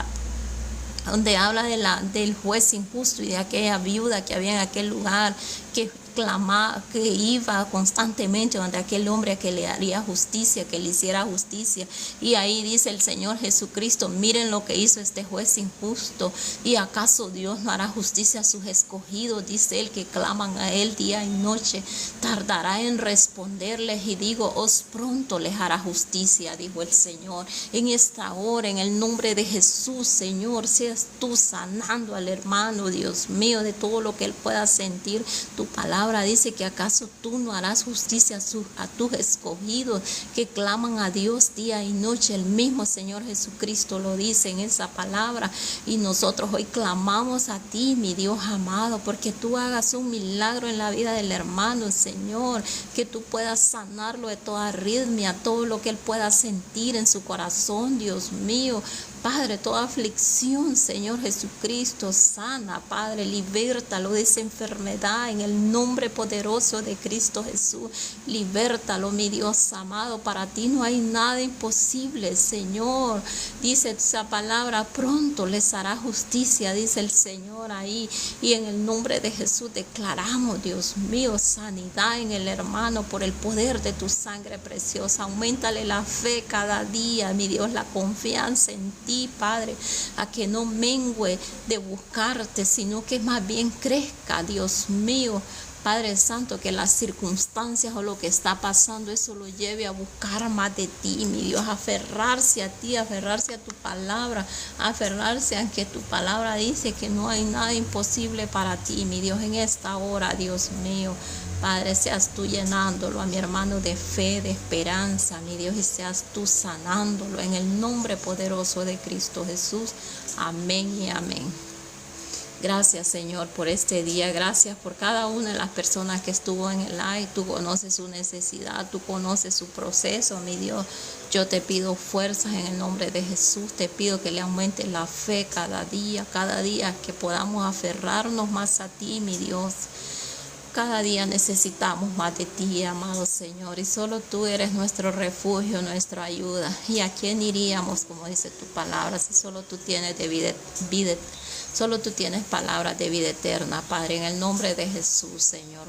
[SPEAKER 2] juez injusto y de aquella viuda que había en aquel lugar, que clamaba, que iba constantemente donde aquel hombre que le haría justicia, que le hiciera justicia. Y ahí dice el Señor Jesucristo, miren lo que hizo este juez injusto. ¿Y acaso Dios no hará justicia a sus escogidos? Dice él, que claman a él día y noche. Tardará en responderles, y digo, os pronto les hará justicia, dijo el Señor. En esta hora, en el nombre de Jesús, Señor, seas tú sanando al hermano, Dios mío, de todo lo que él pueda sentir. Tu palabra dice que acaso tú no harás justicia a tus escogidos que claman a Dios día y noche. El mismo Señor Jesucristo lo dice en esa palabra, y nosotros hoy clamamos a ti, mi Dios amado, porque tú hagas un milagro en la vida del hermano, Señor, que tú puedas sanarlo de toda arritmia, todo lo que él pueda sentir en su corazón, Dios mío. Padre, toda aflicción, Señor Jesucristo, sana, Padre, libértalo de esa enfermedad en el nombre poderoso de Cristo Jesús. Libértalo, mi Dios amado, para ti no hay nada imposible, Señor. Dice esa palabra, pronto les hará justicia, dice el Señor ahí. Y en el nombre de Jesús declaramos, Dios mío, sanidad en el hermano por el poder de tu sangre preciosa. Auméntale la fe cada día, mi Dios, la confianza en ti, Padre, a que no mengue de buscarte, sino que más bien crezca, Dios mío. Padre Santo, que las circunstancias o lo que está pasando, eso lo lleve a buscar más de ti, mi Dios, aferrarse a ti, aferrarse a tu palabra, aferrarse a que tu palabra dice que no hay nada imposible para ti, mi Dios, en esta hora, Dios mío. Padre, seas tú llenándolo a mi hermano de fe, de esperanza, mi Dios, y seas tú sanándolo en el nombre poderoso de Cristo Jesús. Amén y amén. Gracias, Señor, por este día. Gracias por cada una de las personas que estuvo en el live. Tú conoces su necesidad, tú conoces su proceso, mi Dios. Yo te pido fuerzas en el nombre de Jesús. Te pido que le aumentes la fe cada día, que podamos aferrarnos más a ti, mi Dios. Cada día necesitamos más de ti, amado Señor, y solo tú eres nuestro refugio, nuestra ayuda. ¿Y a quién iríamos, como dice tu palabra, si solo tú tienes solo tú tienes palabras de vida eterna, Padre? En el nombre de Jesús, Señor,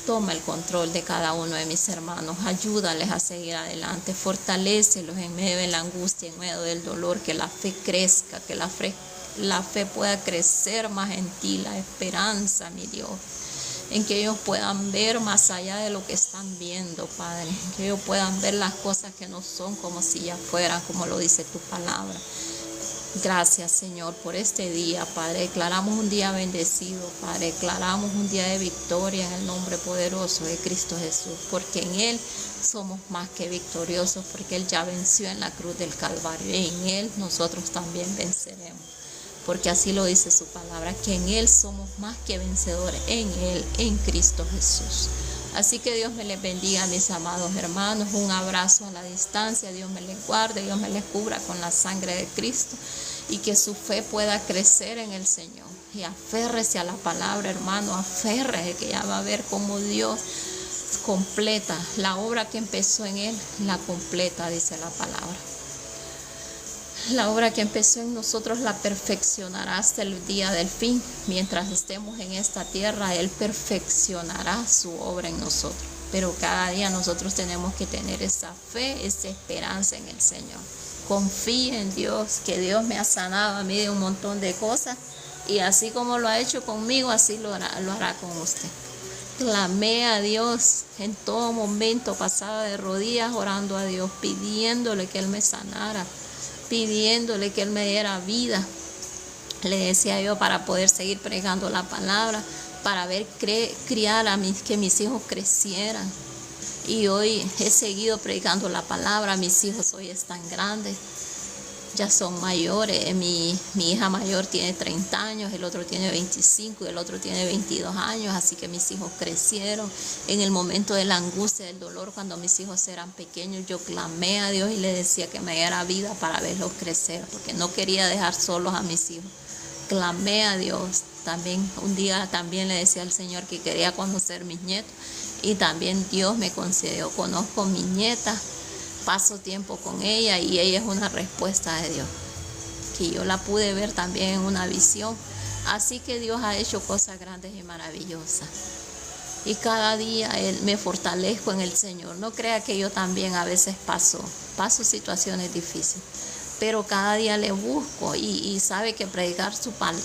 [SPEAKER 2] toma el control de cada uno de mis hermanos, ayúdales a seguir adelante, fortalécelos en medio de la angustia, en medio del dolor, que la fe crezca, que la fe pueda crecer más en ti, la esperanza, mi Dios, en que ellos puedan ver más allá de lo que están viendo, Padre, en que ellos puedan ver las cosas que no son como si ya fueran, como lo dice tu palabra. Gracias, Señor, por este día, Padre. Declaramos un día bendecido, Padre. Declaramos un día de victoria en el nombre poderoso de Cristo Jesús, porque en Él somos más que victoriosos, porque Él ya venció en la cruz del Calvario y en Él nosotros también venceremos, porque así lo dice su palabra, que en Él somos más que vencedores, en Él, en Cristo Jesús. Así que Dios me les bendiga, mis amados hermanos. Un abrazo a la distancia. Dios me les guarde, Dios me les cubra con la sangre de Cristo y que su fe pueda crecer en el Señor. Y aférrese a la palabra, hermano, aférrese, que ya va a ver cómo Dios completa la obra que empezó en Él, la completa, dice la palabra. La obra que empezó en nosotros la perfeccionará hasta el día del fin. Mientras estemos en esta tierra, Él perfeccionará su obra en nosotros. Pero cada día nosotros tenemos que tener esa fe, esa esperanza en el Señor. Confíe en Dios, que Dios me ha sanado a mí de un montón de cosas. Y así como lo ha hecho conmigo, así lo hará con usted. Clamé a Dios en todo momento, pasaba de rodillas orando a Dios, pidiéndole que Él me sanara, pidiéndole que Él me diera vida. Le decía yo, para poder seguir predicando la palabra, para ver criar que mis hijos crecieran. Y hoy he seguido predicando la palabra. Mis hijos hoy están grandes, ya son mayores. Mi hija mayor tiene 30 años, el otro tiene 25 y el otro tiene 22 años. Así que mis hijos crecieron. En el momento de la angustia, del dolor, cuando mis hijos eran pequeños, yo clamé a Dios y le decía que me diera vida para verlos crecer, porque no quería dejar solos a mis hijos. Clamé a Dios. También un día también le decía al Señor que quería conocer mis nietos, y también Dios me concedió. Conozco a mi nieta, paso tiempo con ella y ella es una respuesta de Dios, que yo la pude ver también en una visión. Así que Dios ha hecho cosas grandes y maravillosas. Y cada día me fortalezco en el Señor. No crea que yo también a veces paso situaciones difíciles, pero cada día le busco y sabe que predicar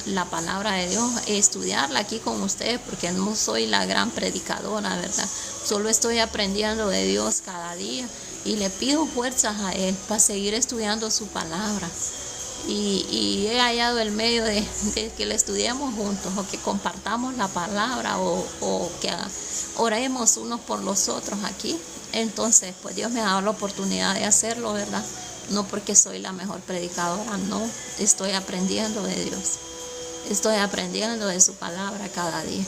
[SPEAKER 2] la palabra de Dios, estudiarla aquí con ustedes, porque no soy la gran predicadora, ¿verdad? Solo estoy aprendiendo de Dios cada día y le pido fuerzas a Él para seguir estudiando su palabra. Y he hallado el medio de que la estudiemos juntos, o que compartamos la palabra, o que oremos unos por los otros aquí. Entonces, pues Dios me ha dado la oportunidad de hacerlo, ¿verdad? No porque soy la mejor predicadora, no. Estoy aprendiendo de Dios. Estoy aprendiendo de su palabra cada día.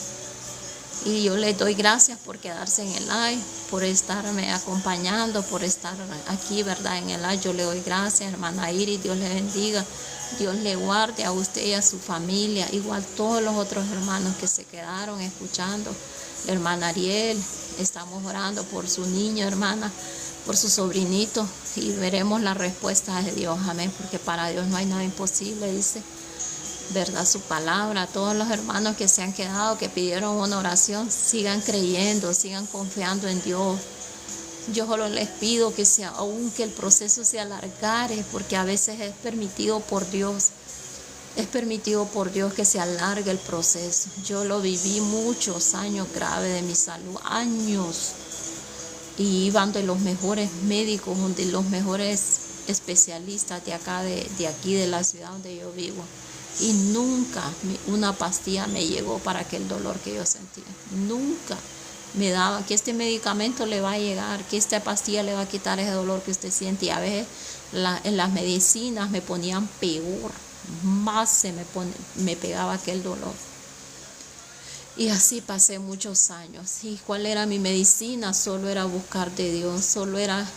[SPEAKER 2] Y yo le doy gracias por quedarse en el live, por estarme acompañando, por estar aquí, ¿verdad? En el live. Yo le doy gracias, hermana Iris. Dios le bendiga. Dios le guarde a usted y a su familia. Igual todos los otros hermanos que se quedaron escuchando. La hermana Ariel, estamos orando por su niño, hermana, por su sobrinito, y veremos la respuesta de Dios. Amén. Porque para Dios no hay nada imposible, dice, ¿verdad? Su palabra. Todos los hermanos que se han quedado, que pidieron una oración, sigan creyendo, sigan confiando en Dios. Yo solo les pido que aunque el proceso se alargare, porque a veces es permitido por Dios. Es permitido por Dios que se alargue el proceso. Yo lo viví muchos años graves de mi salud, años. Y iban de los mejores médicos, de los mejores especialistas de acá, de aquí, de la ciudad donde yo vivo. Y nunca una pastilla me llegó para aquel dolor que yo sentía. Nunca me daba que este medicamento le va a llegar, que esta pastilla le va a quitar ese dolor que usted siente. Y a veces en las medicinas me ponían peor, más me pegaba aquel dolor. Y así pasé muchos años. ¿Y cuál era mi medicina? Solo era buscar de Dios, solo era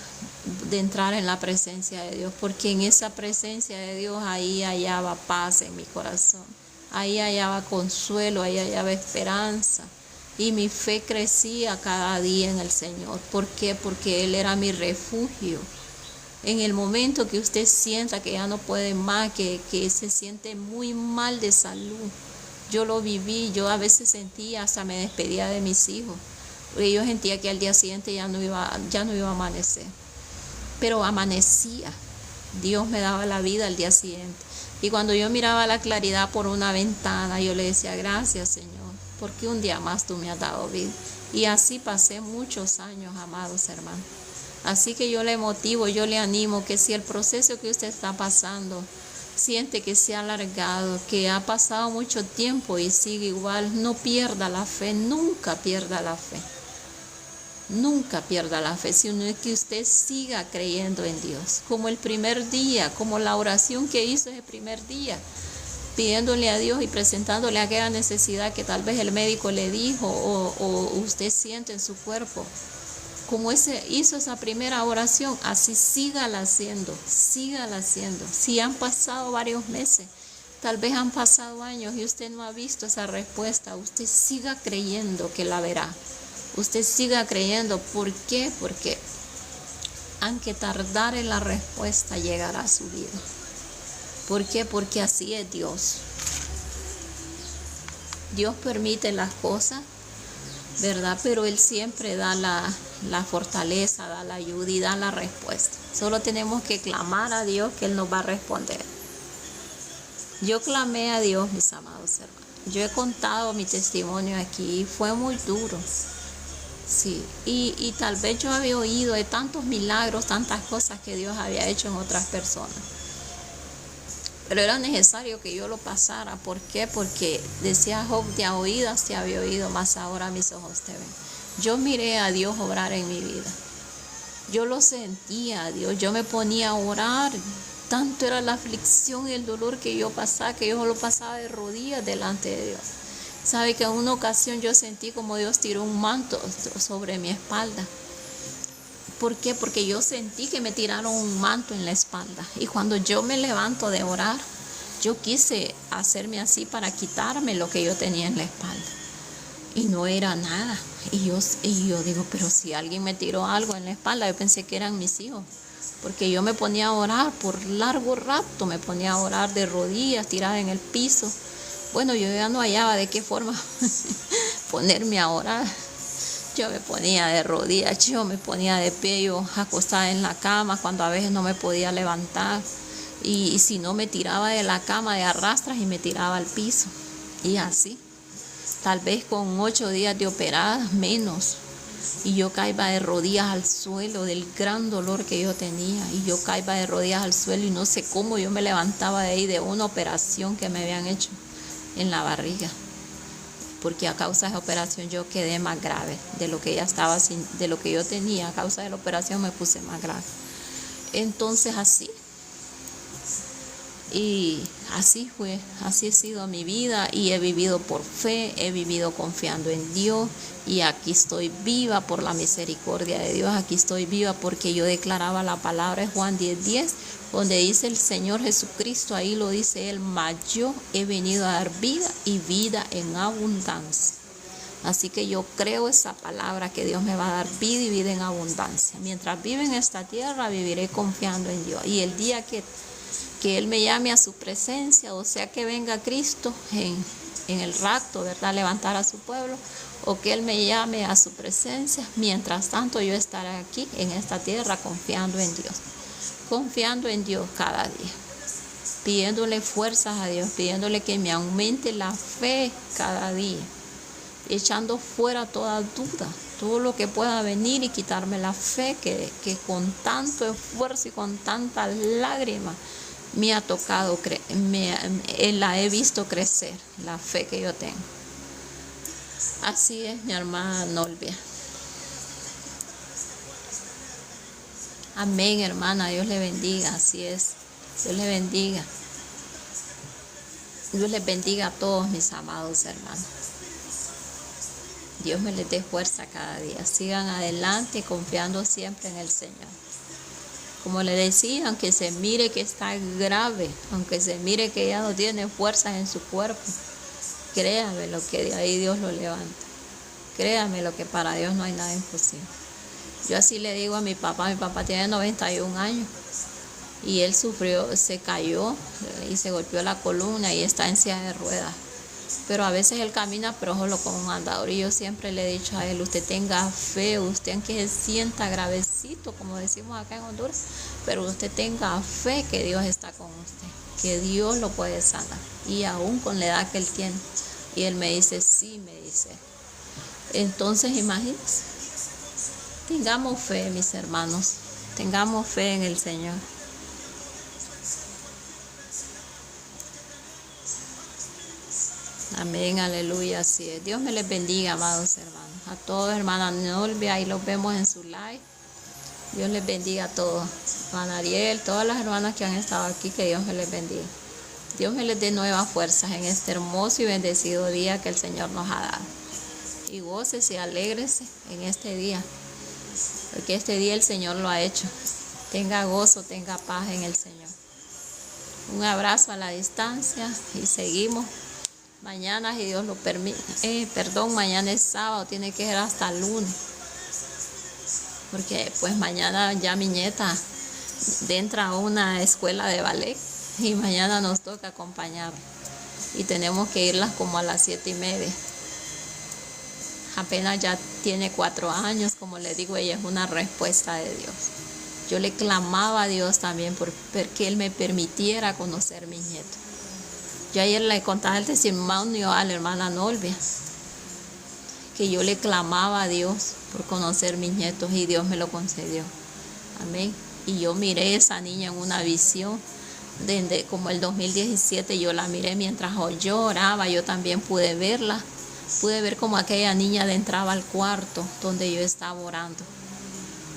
[SPEAKER 2] de entrar en la presencia de Dios, porque en esa presencia de Dios ahí hallaba paz en mi corazón, ahí hallaba consuelo, ahí hallaba esperanza, y mi fe crecía cada día en el Señor. ¿Por qué? Porque Él era mi refugio. En el momento que usted sienta que ya no puede más, que se siente muy mal de salud, yo lo viví. Yo a veces sentía, hasta me despedía de mis hijos, porque yo sentía que al día siguiente ya no iba a amanecer. Pero amanecía. Dios me daba la vida al día siguiente. Y cuando yo miraba la claridad por una ventana, yo le decía, gracias, Señor, porque un día más tú me has dado vida. Y así pasé muchos años, amados hermanos. Así que yo le motivo, yo le animo que si el proceso que usted está pasando siente que se ha alargado, que ha pasado mucho tiempo y sigue igual, no pierda la fe, nunca pierda la fe. Nunca pierda la fe, sino que usted siga creyendo en Dios. Como el primer día, como la oración que hizo ese primer día, pidiéndole a Dios y presentándole aquella necesidad que tal vez el médico le dijo o usted siente en su cuerpo. Como hizo esa primera oración, así sígala haciendo, sígala haciendo. Si han pasado varios meses, tal vez han pasado años y usted no ha visto esa respuesta, usted siga creyendo que la verá. Usted siga creyendo. ¿Por qué? Porque aunque tardare la respuesta, llegará a su vida. ¿Por qué? Porque así es Dios. Dios permite las cosas, ¿verdad? Pero Él siempre da la fortaleza, da la ayuda y da la respuesta. Solo tenemos que clamar a Dios que Él nos va a responder. Yo clamé a Dios, mis amados hermanos. Yo he contado mi testimonio aquí, fue muy duro. Sí, y tal vez yo había oído de tantos milagros, tantas cosas que Dios había hecho en otras personas. Pero era necesario que yo lo pasara. ¿Por qué? Porque decía Job, de oídas te había oído, mas ahora mis ojos te ven. Yo miré a Dios obrar en mi vida. Yo lo sentía a Dios, yo me ponía a orar. Tanto era la aflicción y el dolor que yo pasaba, que yo lo pasaba de rodillas delante de Dios. Sabe que en una ocasión yo sentí como Dios tiró un manto sobre mi espalda. ¿Por qué? Porque yo sentí que me tiraron un manto en la espalda. Y cuando yo me levanto de orar, yo quise hacerme así para quitarme lo que yo tenía en la espalda. Y no era nada. Y yo digo, pero si alguien me tiró algo en la espalda, yo pensé que eran mis hijos. Porque yo me ponía a orar por largo rato, me ponía a orar de rodillas, tirada en el piso. Bueno, yo ya no hallaba de qué forma ponerme a orar. Yo me ponía de rodillas, yo me ponía de pie, yo acostada en la cama cuando a veces no me podía levantar. Y si no, me tiraba de la cama de arrastras y me tiraba al piso. Y así, tal vez con 8 días de operada, menos. Y yo caía de rodillas al suelo del gran dolor que yo tenía. Y yo caía de rodillas al suelo y no sé cómo yo me levantaba de ahí de una operación que me habían hecho en la barriga. Porque a causa de esa operación yo quedé más grave de lo que ya estaba, de lo que yo tenía. A causa de la operación me puse más grave. Entonces así. Y así fue, así ha sido mi vida y he vivido por fe, he vivido confiando en Dios y aquí estoy viva por la misericordia de Dios, aquí estoy viva porque yo declaraba la palabra de Juan 10:10, donde dice el Señor Jesucristo, ahí lo dice Él, mas yo he venido a dar vida y vida en abundancia. Así que yo creo esa palabra que Dios me va a dar vida y vida en abundancia. Mientras vive en esta tierra, viviré confiando en Dios. Y el día que Él me llame a su presencia, o sea que venga Cristo en el rapto, ¿verdad? Levantar a su pueblo, o que Él me llame a su presencia. Mientras tanto yo estaré aquí en esta tierra confiando en Dios cada día, pidiéndole fuerzas a Dios, pidiéndole que me aumente la fe cada día, echando fuera toda duda, todo lo que pueda venir y quitarme la fe que con tanto esfuerzo y con tantas lágrimas me ha tocado, la he visto crecer, la fe que yo tengo. Así es, mi hermana Nolvia. Amén, hermana, Dios le bendiga, así es. Dios le bendiga. Dios les bendiga a todos mis amados hermanos. Dios me les dé fuerza cada día. Sigan adelante confiando siempre en el Señor. Como le decía, aunque se mire que está grave, aunque se mire que ya no tiene fuerzas en su cuerpo, créame lo que de ahí Dios lo levanta. Créame lo que para Dios no hay nada imposible. Yo así le digo a mi papá tiene 91 años y él sufrió, se cayó y se golpeó la columna y está en silla de ruedas. Pero a veces él camina, pero solo con un andador. Y yo siempre le he dicho a él, usted tenga fe, usted aunque se sienta gravecito, como decimos acá en Honduras, pero usted tenga fe que Dios está con usted, que Dios lo puede sanar. Y aún con la edad que él tiene. Y él me dice, sí, me dice. Entonces, imagínense, tengamos fe, mis hermanos, tengamos fe en el Señor. Amén, aleluya, así es. Dios me les bendiga, amados hermanos. A todos, hermana Norvia, ahí los vemos en su live. Dios les bendiga a todos. Hermana Ariel, todas las hermanas que han estado aquí, que Dios me les bendiga. Dios me les dé nuevas fuerzas en este hermoso y bendecido día que el Señor nos ha dado. Y gócese y alégrese en este día, porque este día el Señor lo ha hecho. Tenga gozo, tenga paz en el Señor. Un abrazo a la distancia y seguimos. Mañana, si Dios lo permite, mañana es sábado, tiene que ser hasta el lunes. Porque pues mañana ya mi nieta entra a una escuela de ballet y mañana nos toca acompañar. Y tenemos que irlas como a las 7:30. Apenas ya tiene 4 años, como le digo, ella es una respuesta de Dios. Yo le clamaba a Dios también porque Él me permitiera conocer mis nietos. Yo ayer le contaba el testimonio a la hermana Norvia, que yo le clamaba a Dios por conocer mis nietos y Dios me lo concedió. Amén. Y yo miré a esa niña en una visión, como el 2017 yo la miré mientras yo oraba, yo también pude verla. Pude ver como aquella niña entraba al cuarto donde yo estaba orando.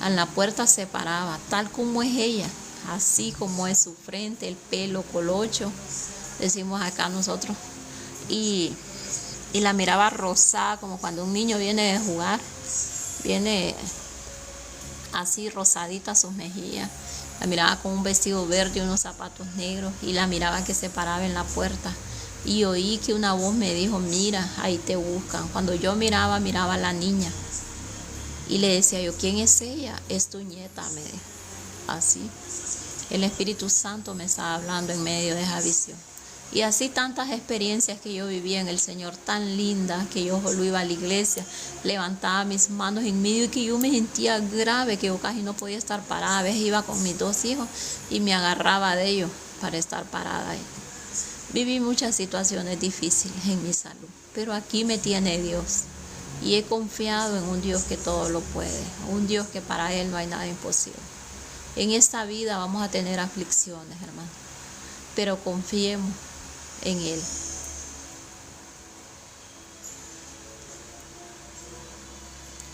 [SPEAKER 2] En la puerta se paraba, tal como es ella, así como es su frente, el pelo colocho, decimos acá nosotros. Y la miraba rosada, como cuando un niño viene de jugar, viene así rosadita sus mejillas. La miraba con un vestido verde y unos zapatos negros, y la miraba que se paraba en la puerta. Y oí que una voz me dijo, mira, ahí te buscan. Cuando yo miraba a la niña. Y le decía yo, ¿quién es ella? Es tu nieta, me dijo. Así. El Espíritu Santo me estaba hablando en medio de esa visión. Y así tantas experiencias que yo vivía en el Señor, tan lindas, que yo solo iba a la iglesia, levantaba mis manos en medio y que yo me sentía grave, que yo casi no podía estar parada. A veces iba con mis 2 hijos y me agarraba de ellos para estar parada ahí. Viví muchas situaciones difíciles en mi salud, pero aquí me tiene Dios. Y he confiado en un Dios que todo lo puede, un Dios que para Él no hay nada imposible. En esta vida vamos a tener aflicciones, hermano, pero confiemos en Él.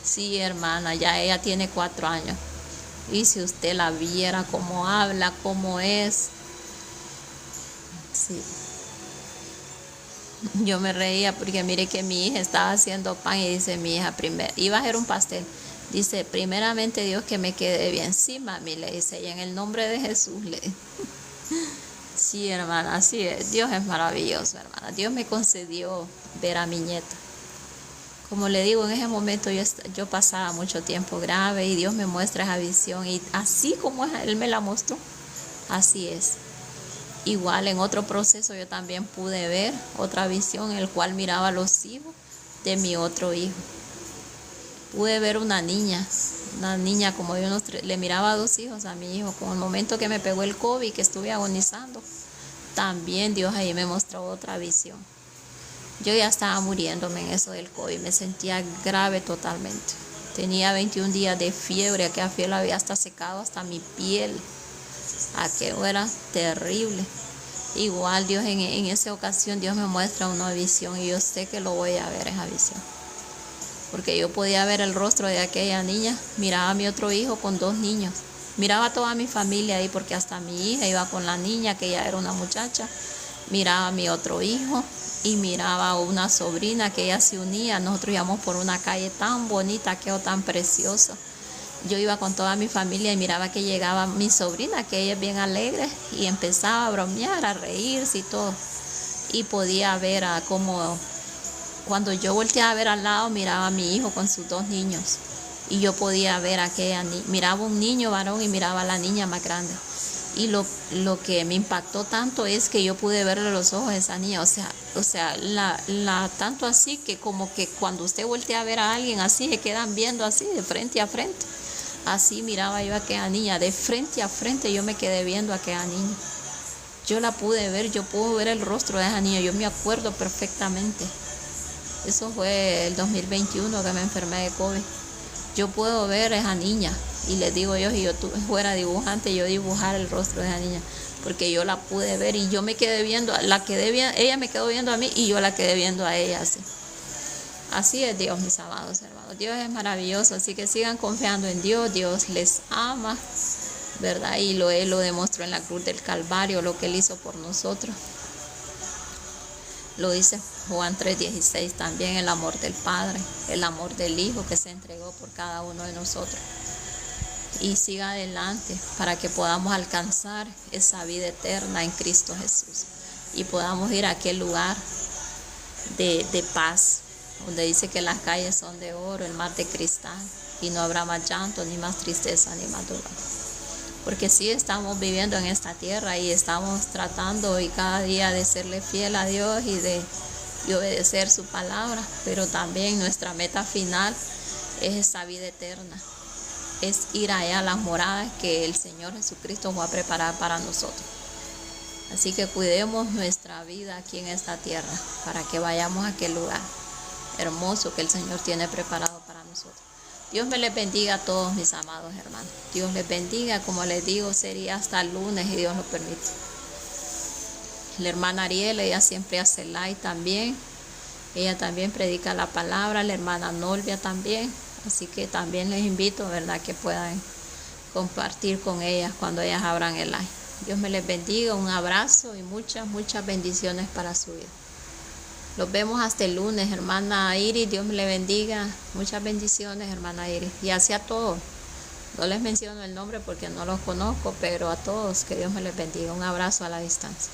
[SPEAKER 2] Sí, hermana, ya ella tiene 4 años. Y si usted la viera, cómo habla, cómo es. Sí. Yo me reía porque mire que mi hija estaba haciendo pan y dice mi hija, iba a hacer un pastel. Dice, primeramente Dios que me quede bien. Sí, mami, le dice, y en el nombre de Jesús le dice. Sí, hermana, así es. Dios es maravilloso, hermana. Dios me concedió ver a mi nieta. Como le digo, en ese momento yo pasaba mucho tiempo grave y Dios me muestra esa visión. Y así como Él me la mostró, así es. Igual en otro proceso yo también pude ver otra visión en el cual miraba a los hijos de mi otro hijo. Pude ver una niña como de unos 3, le miraba a 2 hijos a mi hijo. Con el momento que me pegó el COVID, que estuve agonizando, también Dios ahí me mostró otra visión. Yo ya estaba muriéndome en eso del COVID, me sentía grave totalmente. Tenía 21 días de fiebre, aquella fiebre había hasta secado hasta mi piel. Aquello era terrible. Igual Dios en esa ocasión Dios me muestra una visión y yo sé que lo voy a ver esa visión, porque yo podía ver el rostro de aquella niña. Miraba a mi otro hijo con 2 niños, miraba a toda mi familia ahí, porque hasta mi hija iba con la niña, que ella era una muchacha. Miraba a mi otro hijo y miraba a una sobrina que ella se unía. Nosotros íbamos por una calle tan bonita, que tan preciosa. Yo iba con toda mi familia y miraba que llegaba mi sobrina, que ella es bien alegre, y empezaba a bromear, a reírse y todo. Y podía ver cómo, cuando yo volteaba a ver al lado, miraba a mi hijo con sus 2 niños. Y yo podía ver miraba un niño varón y miraba a la niña más grande. Y lo que me impactó tanto es que yo pude verle los ojos a esa niña. O sea, tanto así que como que cuando usted voltea a ver a alguien así, se quedan viendo así, de frente a frente. Así miraba yo a aquella niña, de frente a frente yo me quedé viendo a aquella niña. Yo la pude ver, yo puedo ver el rostro de esa niña, yo me acuerdo perfectamente. Eso fue el 2021 que me enfermé de COVID. Yo puedo ver a esa niña y les digo yo, si yo fuera dibujante, yo dibujar el rostro de esa niña, porque yo la pude ver y yo me quedé viendo, ella me quedó viendo a mí y yo la quedé viendo a ella así. Así es Dios, mis amados hermanos. Dios es maravilloso, así que sigan confiando en Dios. Dios les ama, ¿verdad? Y Él lo demostró en la cruz del Calvario, lo que Él hizo por nosotros. Lo dice Juan 3:16 también, el amor del Padre, el amor del Hijo que se entregó por cada uno de nosotros. Y siga adelante para que podamos alcanzar esa vida eterna en Cristo Jesús y podamos ir a aquel lugar de paz, donde dice que las calles son de oro, el mar de cristal, y no habrá más llanto, ni más tristeza, ni más dolor. Porque sí estamos viviendo en esta tierra y estamos tratando y cada día de serle fiel a Dios y de obedecer su palabra, pero también nuestra meta final es esa vida eterna, es ir allá a las moradas que el Señor Jesucristo va a preparar para nosotros. Así que cuidemos nuestra vida aquí en esta tierra para que vayamos a aquel lugar hermoso que el Señor tiene preparado para nosotros. Dios me les bendiga a todos mis amados hermanos. Dios les bendiga, como les digo, sería hasta el lunes y Dios lo permite. La hermana Ariel, ella siempre hace live también. Ella también predica la palabra, la hermana Norvia también. Así que también les invito, ¿verdad?, que puedan compartir con ellas cuando ellas abran el live. Dios me les bendiga, un abrazo y muchas bendiciones para su vida. Los vemos hasta el lunes, hermana Iris, Dios me le bendiga. Muchas bendiciones, hermana Iris. Y así a todos. No les menciono el nombre porque no los conozco, pero a todos que Dios me les bendiga. Un abrazo a la distancia.